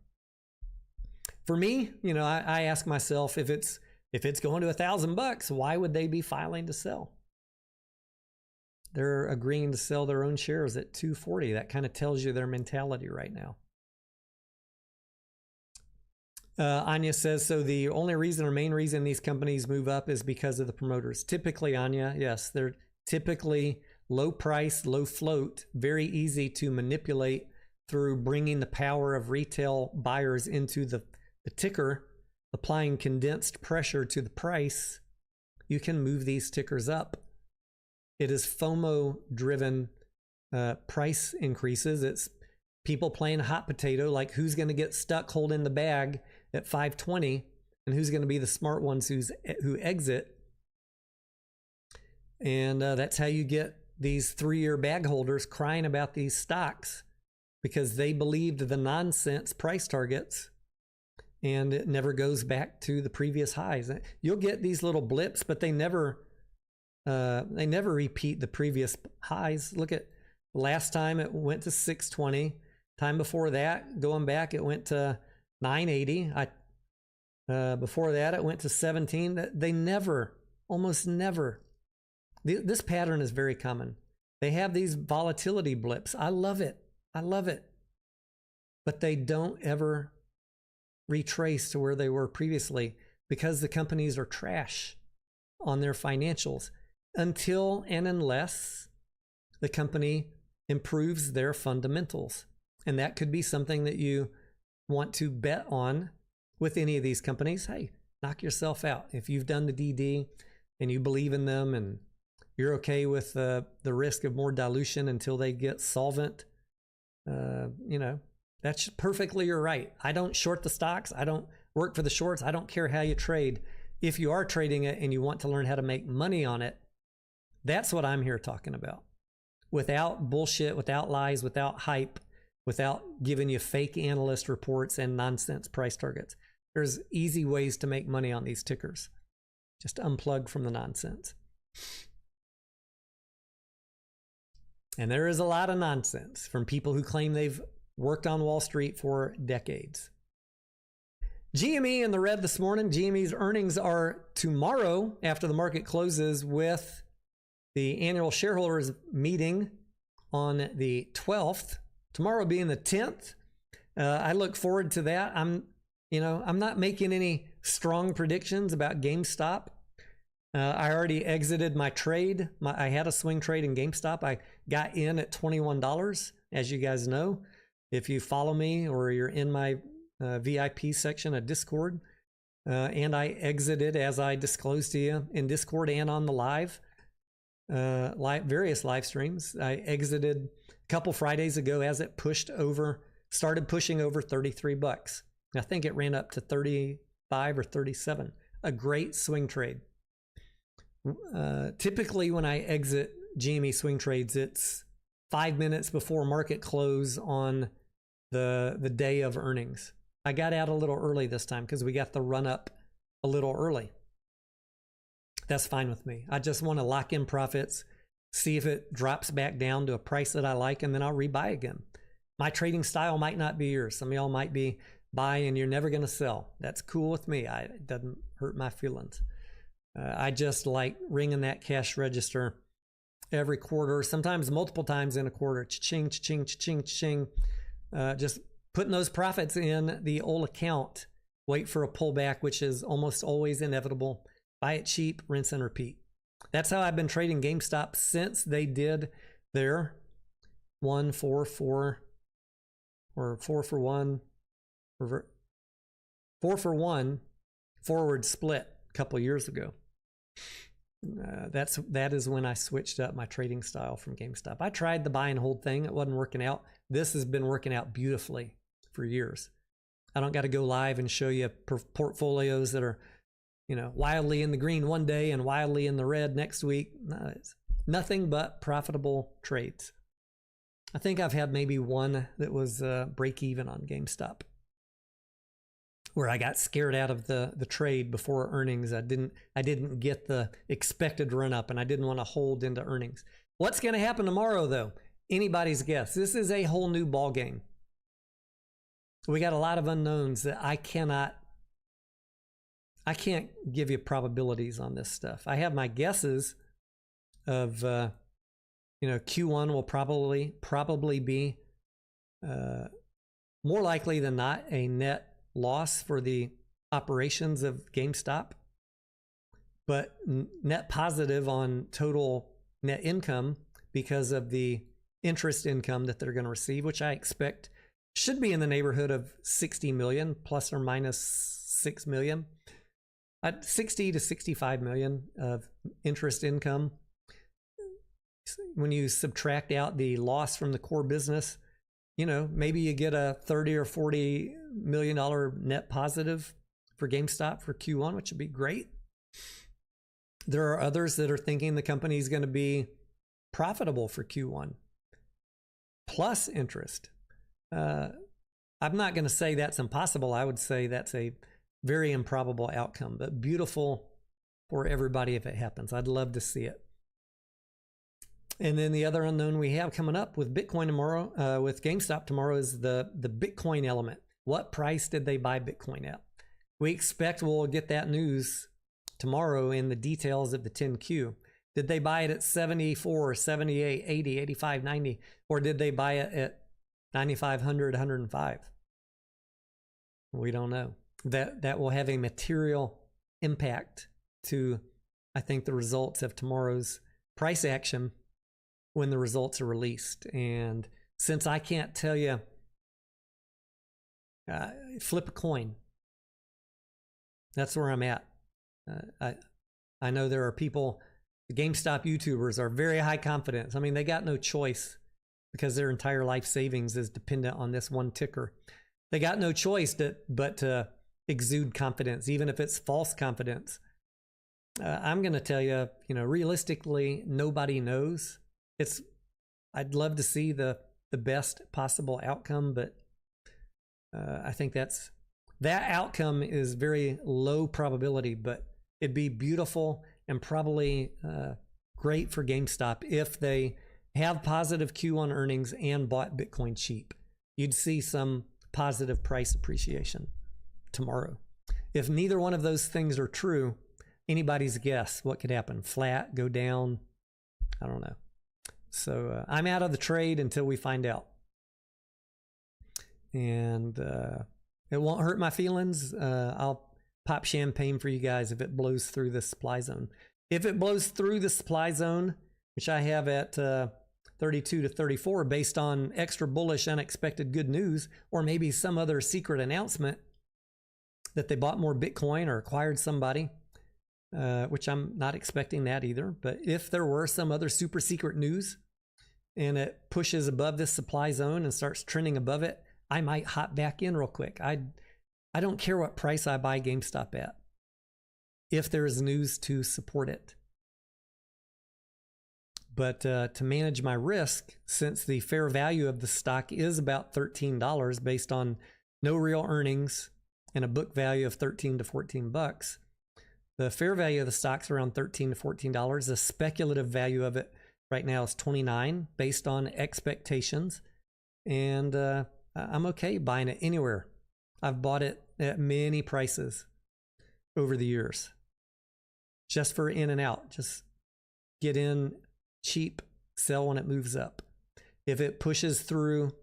for me, you know, I ask myself, if it's going to $1,000, why would they be filing to sell? They're agreeing to sell their own shares at $2.40. That kind of tells you their mentality right now. Anya says, so the only reason or main reason these companies move up is because of the promoters. Typically, Anya, yes, they're typically low price, low float, very easy to manipulate through bringing the power of retail buyers into the ticker, applying condensed pressure to the price. You can move these tickers up. It is FOMO-driven price increases. It's people playing hot potato, like who's going to get stuck holding the bag at 520 and who's going to be the smart ones who exit. And that's how you get these 3-year bag holders crying about these stocks, because they believed the nonsense price targets, and it never goes back to the previous highs. You'll get these little blips, but they never repeat the previous highs. Look at last time, it went to 620. Time before that, going back, it went to 980. Before that, it went to 17. They never, almost never. This pattern is very common. They have these volatility blips. I love it. I love it. But they don't ever retrace to where they were previously, because the companies are trash on their financials until and unless the company improves their fundamentals. And that could be something that you want to bet on with any of these companies. Hey, knock yourself out. If you've done the DD and you believe in them and you're okay with the risk of more dilution until they get solvent, you know, that's perfectly your right. I don't short the stocks. I don't work for the shorts. I don't care how you trade. If you are trading it and you want to learn how to make money on it, that's what I'm here talking about. Without bullshit, without lies, without hype, without giving you fake analyst reports and nonsense price targets. There's easy ways to make money on these tickers. Just unplug from the nonsense. And there is a lot of nonsense from people who claim they've worked on Wall Street for decades. GME in the red this morning. GME's earnings are tomorrow after the market closes, with the annual shareholders meeting on the 12th. Tomorrow being the 10th. I look forward to that. I'm not making any strong predictions about GameStop. I already exited my trade. I had a swing trade in GameStop. I got in at $21, as you guys know. If you follow me or you're in my VIP section of Discord, and I exited as I disclosed to you in Discord and on the various live streams. I exited a couple Fridays ago as it started pushing over $33. I think it ran up to 35 or 37. A great swing trade. Typically when I exit GME swing trades, it's 5 minutes before market close on the day of earnings. I got out a little early this time because we got the run up a little early. That's fine with me. I just want to lock in profits, see if it drops back down to a price that I like, and then I'll rebuy again. My trading style might not be yours. Some of y'all might be buy and you're never going to sell. That's cool with me. It doesn't hurt my feelings. I just like ringing that cash register every quarter, sometimes multiple times in a quarter. Cha-ching, cha-ching, cha-ching, cha-ching. Just putting those profits in the old account. Wait for a pullback, which is almost always inevitable. Buy it cheap, rinse and repeat. That's how I've been trading GameStop since they did their 1 4 4 or 4 for 1 4 for 1 forward split a couple years ago. That is when I switched up my trading style from GameStop. I tried the buy and hold thing. It wasn't working out. This has been working out beautifully for years. I don't got to go live and show you portfolios that are, wildly in the green one day and wildly in the red next week. No, it's nothing but profitable trades. I think I've had maybe one that was break even on GameStop, where I got scared out of the trade before earnings. I didn't get the expected run up, and I didn't want to hold into earnings. What's going to happen tomorrow, though? Anybody's guess. This is a whole new ball game. We got a lot of unknowns that I can't give you probabilities on this stuff. I have my guesses of Q1 will probably be more likely than not a net loss for the operations of GameStop, but net positive on total net income because of the interest income that they're going to receive, which I expect should be in the neighborhood of 60 million plus or minus 6 million. 60 to 65 million of interest income. When you subtract out the loss from the core business, maybe you get a $30 or $40 million net positive for GameStop for Q1, which would be great. There are others that are thinking the company is going to be profitable for Q1 plus interest. I'm not going to say that's impossible. I would say that's a very improbable outcome, but beautiful for everybody if it happens. I'd love to see it. And then the other unknown we have coming up with Bitcoin tomorrow, with GameStop tomorrow, is the Bitcoin element. What price did they buy Bitcoin at? We expect we'll get that news tomorrow in the details of the 10Q. Did they buy it at 74, 78, 80, 85, 90, or did they buy it at 9,500, 105? We don't know. That will have a material impact to, I think, the results of tomorrow's price action when the results are released. And since I can't tell you, flip a coin. That's where I'm at. I know there are people, the GameStop YouTubers are very high confidence. I mean, they got no choice because their entire life savings is dependent on this one ticker. They got no choice but to exude confidence, even if it's false confidence. I'm going to tell you, realistically, nobody knows. I'd love to see the best possible outcome, but I think that outcome is very low probability, but it'd be beautiful and probably great for GameStop if they have positive Q1 earnings and bought Bitcoin cheap, you'd see some positive price appreciation tomorrow. If neither one of those things are true, anybody's guess what could happen. Flat, go down, I don't know. So I'm out of the trade until we find out. And it won't hurt my feelings. I'll pop champagne for you guys if it blows through the supply zone. If it blows through the supply zone, which I have at 32 to 34 based on extra bullish unexpected good news, or maybe some other secret announcement that they bought more Bitcoin or acquired somebody, which I'm not expecting that either. But if there were some other super secret news and it pushes above this supply zone and starts trending above it, I might hop back in real quick. I don't care what price I buy GameStop at if there is news to support it. But to manage my risk, since the fair value of the stock is about $13 based on no real earnings and a book value of 13 to 14 bucks, the fair value of the stock's around $13 to $14. The speculative value of it right now is 29 based on expectations. And I'm okay buying it anywhere. I've bought it at many prices over the years. Just for in and out. Just get in cheap, sell when it moves up. If it pushes through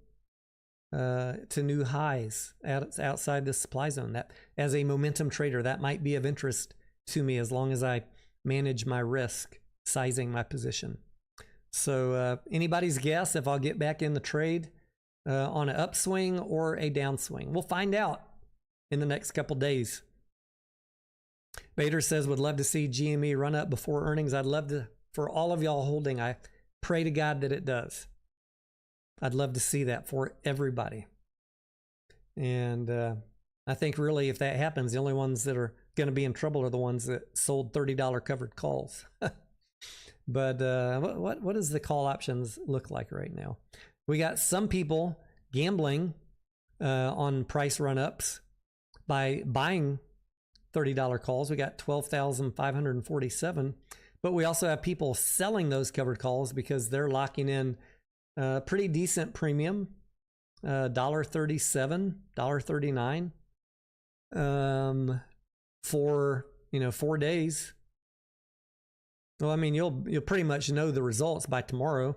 to new highs outside the supply zone, that as a momentum trader, that might be of interest to me as long as I manage my risk, sizing my position. So anybody's guess if I'll get back in the trade on an upswing or a downswing. We'll find out in the next couple days. Bader says, would love to see GME run up before earnings. I'd love to, for all of y'all holding, I pray to God that it does. I'd love to see that for everybody. And I think really if that happens, the only ones that are going to be in trouble are the ones that sold $30 covered calls. But what does the call options look like right now? We got some people gambling on price run-ups by buying $30 calls. We got 12,547. But we also have people selling those covered calls because they're locking in a pretty decent premium, $1.37, $1.39 for 4 days. Well, I mean, you'll pretty much know the results by tomorrow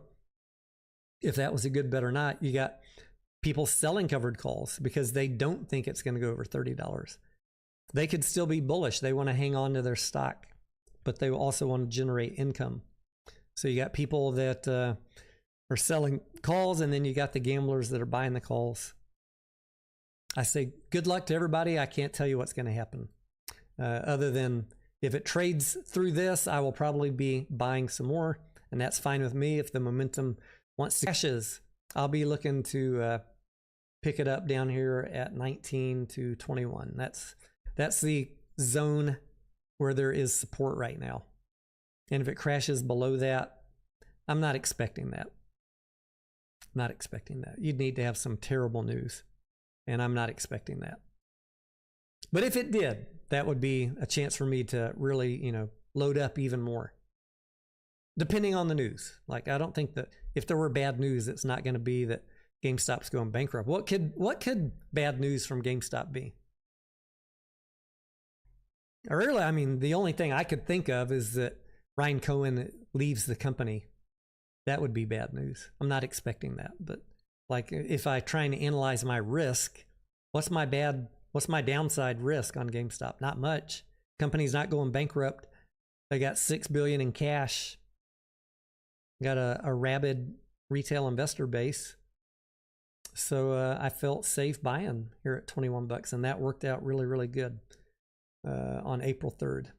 if that was a good bet or not. You got people selling covered calls because they don't think it's going to go over $30. They could still be bullish. They want to hang on to their stock, but they also want to generate income. So you got people that are selling calls, and then you got the gamblers that are buying the calls. I say good luck to everybody. I can't tell you what's going to happen. Other than if it trades through this, I will probably be buying some more, and that's fine with me. If the momentum wants to crashes, I'll be looking to pick it up down here at 19 to 21. That's the zone where there is support right now. And if it crashes below that, I'm not expecting that. Not expecting that. You'd need to have some terrible news, and I'm not expecting that. But if it did, that would be a chance for me to really, load up even more. Depending on the news. Like, I don't think that if there were bad news, it's not going to be that GameStop's going bankrupt. What could bad news from GameStop be? Really, I mean, the only thing I could think of is that Ryan Cohen leaves the company. That would be bad news. I'm not expecting that. But like, if I try and analyze my risk, what's my downside risk on GameStop? Not much. Company's not going bankrupt. They got $6 billion in cash. Got a rabid retail investor base. So I felt safe buying here at 21 bucks, and that worked out really, really good on April 3rd.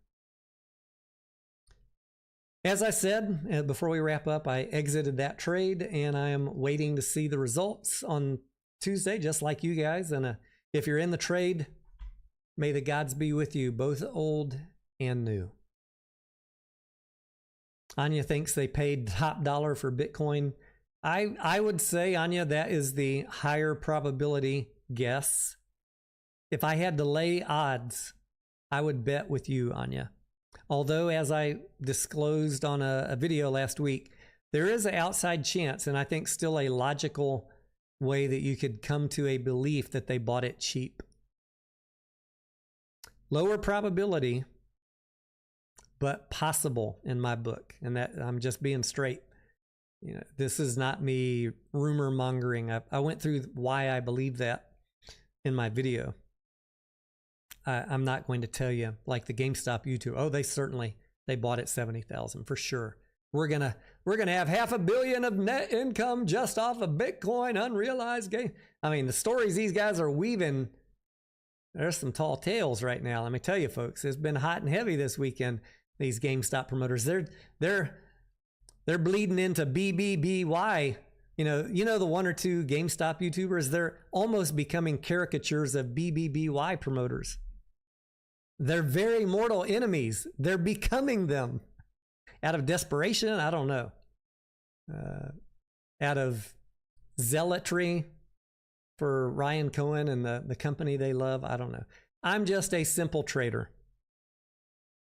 As I said, before we wrap up, I exited that trade, and I am waiting to see the results on Tuesday, just like you guys. And if you're in the trade, may the gods be with you, both old and new. Anya thinks they paid top dollar for Bitcoin. I would say, Anya, that is the higher probability guess. If I had to lay odds, I would bet with you, Anya. Although, as I disclosed on a video last week, there is an outside chance, and I think still a logical way that you could come to a belief that they bought it cheap. Lower probability, but possible in my book. And that I'm just being straight. You know, this is not me rumor mongering. I went through why I believe that in my video. I'm not going to tell you like the GameStop YouTube. Oh, they bought it 70,000 for sure. We're gonna have $500 million of net income just off of Bitcoin unrealized gain. I mean, the stories these guys are weaving, there's some tall tales right now. Let me tell you, folks, it's been hot and heavy this weekend. These GameStop promoters, they're bleeding into BBBY. You know the one or two GameStop YouTubers, they're almost becoming caricatures of BBBY promoters. They're very mortal enemies. They're becoming them out of desperation. I don't know. Out of zealotry for Ryan Cohen and the company they love. I don't know. I'm just a simple trader.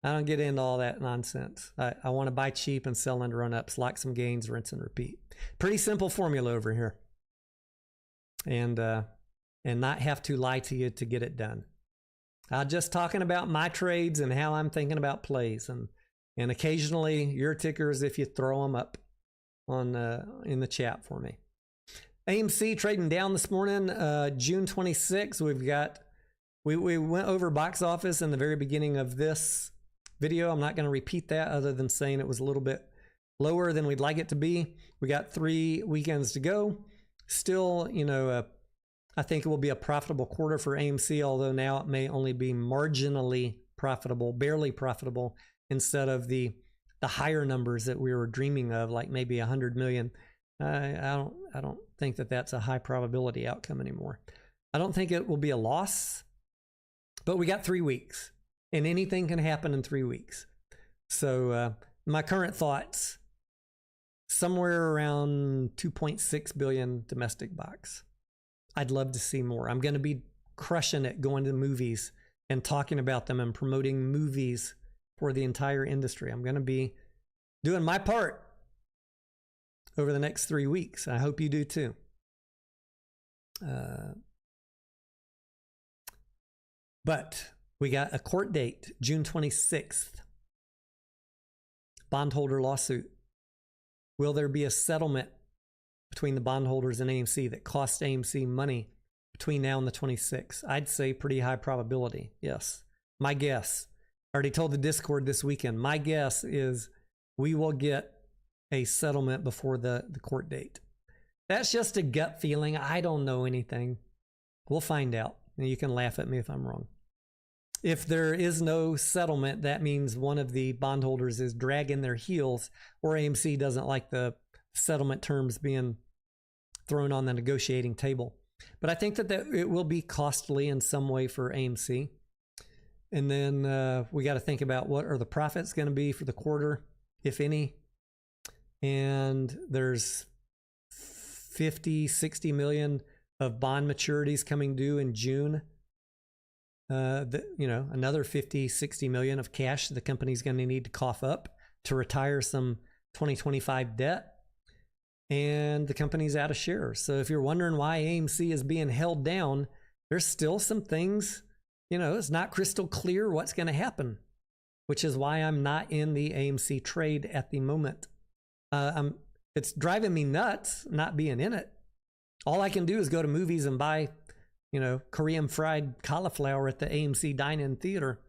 I don't get into all that nonsense. I want to buy cheap and sell into run-ups, lock some gains, rinse and repeat. Pretty simple formula over here. And not have to lie to you to get it done. I'm just talking about my trades and how I'm thinking about plays, and occasionally your tickers if you throw them up on in the chat for me. AMC trading down this morning, June 26th. We went over box office in the very beginning of this video. I'm not going to repeat that other than saying it was a little bit lower than we'd like it to be. We got 3 weekends to go. Still, I think it will be a profitable quarter for AMC, although now it may only be marginally profitable, barely profitable, instead of the higher numbers that we were dreaming of, like maybe 100 million. I don't think that that's a high probability outcome anymore. I don't think it will be a loss, but we got 3 weeks, and anything can happen in 3 weeks. So my current thoughts, somewhere around 2.6 billion domestic box. I'd love to see more. I'm going to be crushing it going to movies and talking about them and promoting movies for the entire industry. I'm going to be doing my part over the next 3 weeks. I hope you do too. But we got a court date, June 26th. Bondholder lawsuit. Will there be a settlement between the bondholders and AMC that cost AMC money between now and the 26th? I'd say pretty high probability, yes. My guess, I already told the Discord this weekend, my guess is we will get a settlement before the court date. That's just a gut feeling. I don't know anything. We'll find out. And you can laugh at me if I'm wrong. If there is no settlement, that means one of the bondholders is dragging their heels, or AMC doesn't like the settlement terms being thrown on the negotiating table. But I think that it will be costly in some way for AMC. And then we got to think about what are the profits going to be for the quarter, if any. And there's 50-60 million of bond maturities coming due in June. Another 50-60 million of cash the company's going to need to cough up to retire some 2025 debt. And the company's out of shares. So if you're wondering why AMC is being held down, there's still some things, it's not crystal clear what's going to happen, which is why I'm not in the AMC trade at the moment. It's driving me nuts not being in it. All I can do is go to movies and buy, Korean fried cauliflower at the AMC Dine-In Theater.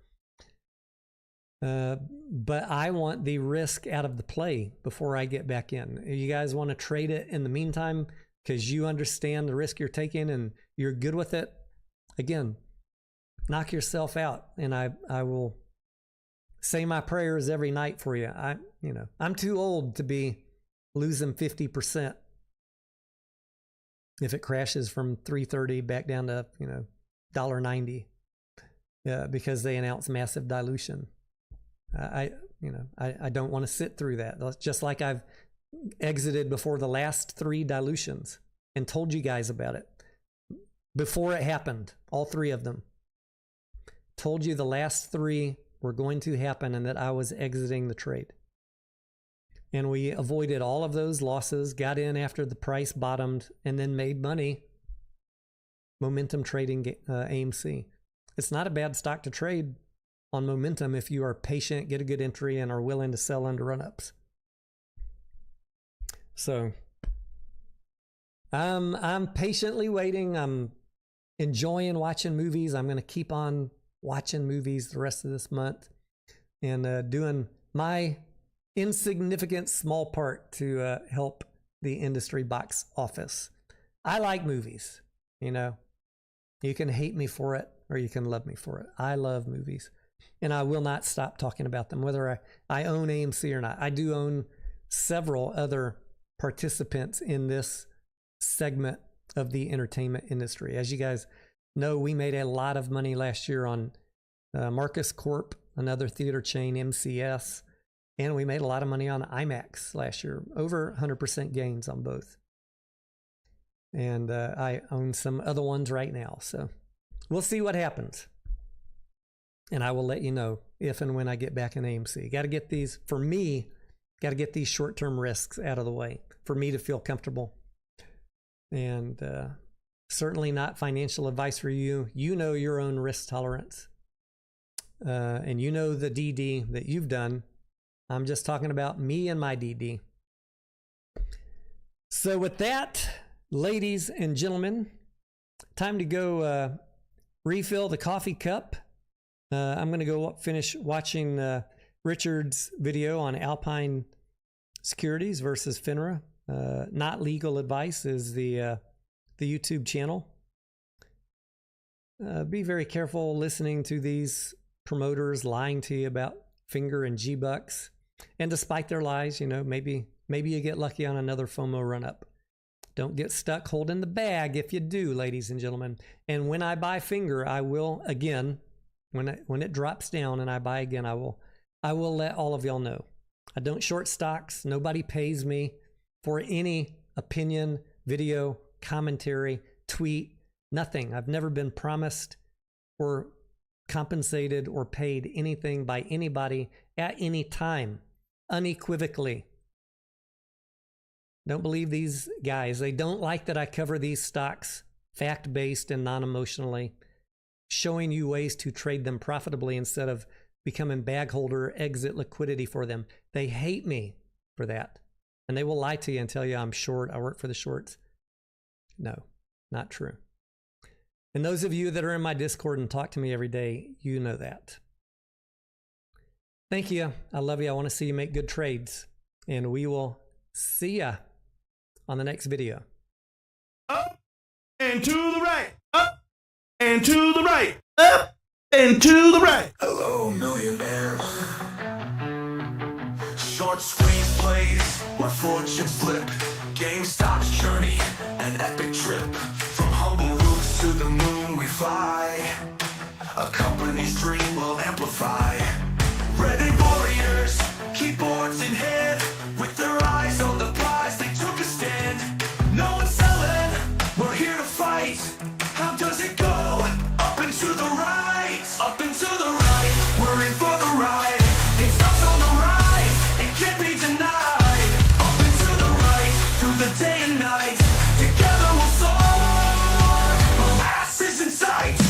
But I want the risk out of the play before I get back in. You guys want to trade it in the meantime because you understand the risk you're taking and you're good with it? Again, knock yourself out, and I will say my prayers every night for you. I'm too old to be losing 50% if it crashes from $3.30 back down to $1.90 because they announce massive dilution. I don't want to sit through that. Just like I've exited before the last 3 dilutions and told you guys about it before it happened. All 3 of them. Told you the last 3 were going to happen and that I was exiting the trade. And we avoided all of those losses, got in after the price bottomed, and then made money momentum trading AMC. It's not a bad stock to trade on momentum if you are patient, get a good entry, and are willing to sell under run-ups. So I'm patiently waiting. I'm enjoying watching movies. I'm going to keep on watching movies the rest of this month and doing my insignificant small part to help the industry box office. I like movies, you know. You can hate me for it or you can love me for it. I love movies, and I will not stop talking about them, whether I own AMC or not. I do own several other participants in this segment of the entertainment industry. As you guys know, we made a lot of money last year on Marcus Corp, another theater chain, MCS, and we made a lot of money on IMAX last year, over 100% gains on both. And I own some other ones right now, so we'll see what happens. And I will let you know if and when I get back in AMC. Got to get these, for me, got to get these short-term risks out of the way for me to feel comfortable. And certainly not financial advice for you. You know your own risk tolerance. And you know the DD that you've done. I'm just talking about me and my DD. So with that, ladies and gentlemen, time to go refill the coffee cup. I'm going to go finish watching Richard's video on Alpine Securities versus FINRA. Not legal advice is the YouTube channel. Be very careful listening to these promoters lying to you about FINGR and GBux. And despite their lies, you know, maybe you get lucky on another FOMO run up. Don't get stuck holding the bag if you do, ladies and gentlemen. And when I buy FINGR, I will again, when it drops down and I buy again, I will let all of y'all know. I don't short stocks. Nobody pays me for any opinion, video, commentary, tweet, nothing. I've never been promised or compensated or paid anything by anybody at any time, unequivocally. Don't believe these guys. They don't like that I cover these stocks fact-based and non-emotionally, showing you ways to trade them profitably instead of becoming bag holder exit liquidity for them. They hate me for that. And they will lie to you and tell you I'm short, I work for the shorts. No, not true. And those of you that are in my Discord and talk to me every day, you know that. Thank you. I love you. I want to see you make good trades. And we will see ya on the next video. Up and to the right. Up and to the right. Up and to the right. Hello, millionaires. Short squeeze plays where fortunes flip. GameStop's journey, an epic trip. From humble roots to the moon we fly. A company's dream will amplify. Ready warriors, keyboards in hand. With their eyes on the prize, they took a stand. No one's selling, we're here to fight. How does it go? Up and to the right. Up and to the right, we're in for the ride. It's us on the rise, it can't be denied. Up and to the right, through the day and night. Together we'll soar, molasses in sight.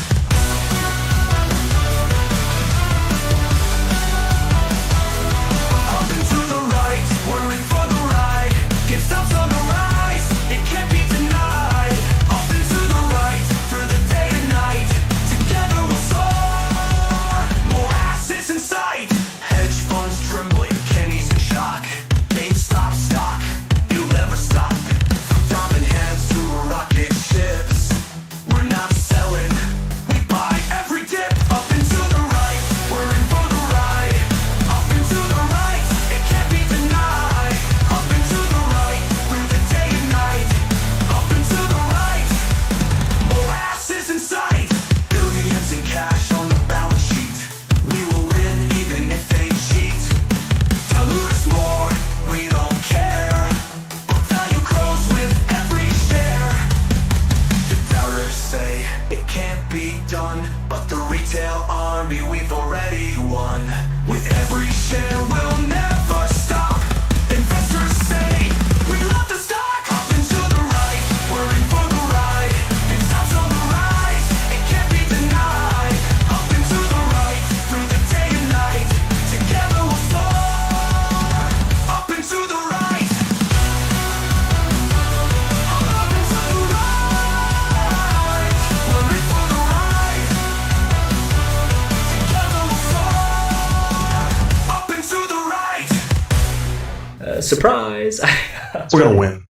Up and to the right, we're in for the ride. Can't stop on the rise, it can't be denied. Up and to the right, through the day and night. Together we'll soar, molasses in sight. Hedge funds trembling, Kenny's in shock. GameStop stock, you'll never stop. From diamond hands to rocket ships, we're not selling, we buy every dip. Up and to the right, we're in for the ride. Up and to the right, it can't be denied. Up and to the right, through the day and night. Up and to the right, molasses in sight. Billions in cash on the balance sheet. We will win even if they cheat. Dilute us more, we don't care. Value grows with every share. The doubters say it can't be done, but the retail army we've already won. With every share we'll never stop. Invest Surprise! We're gonna win.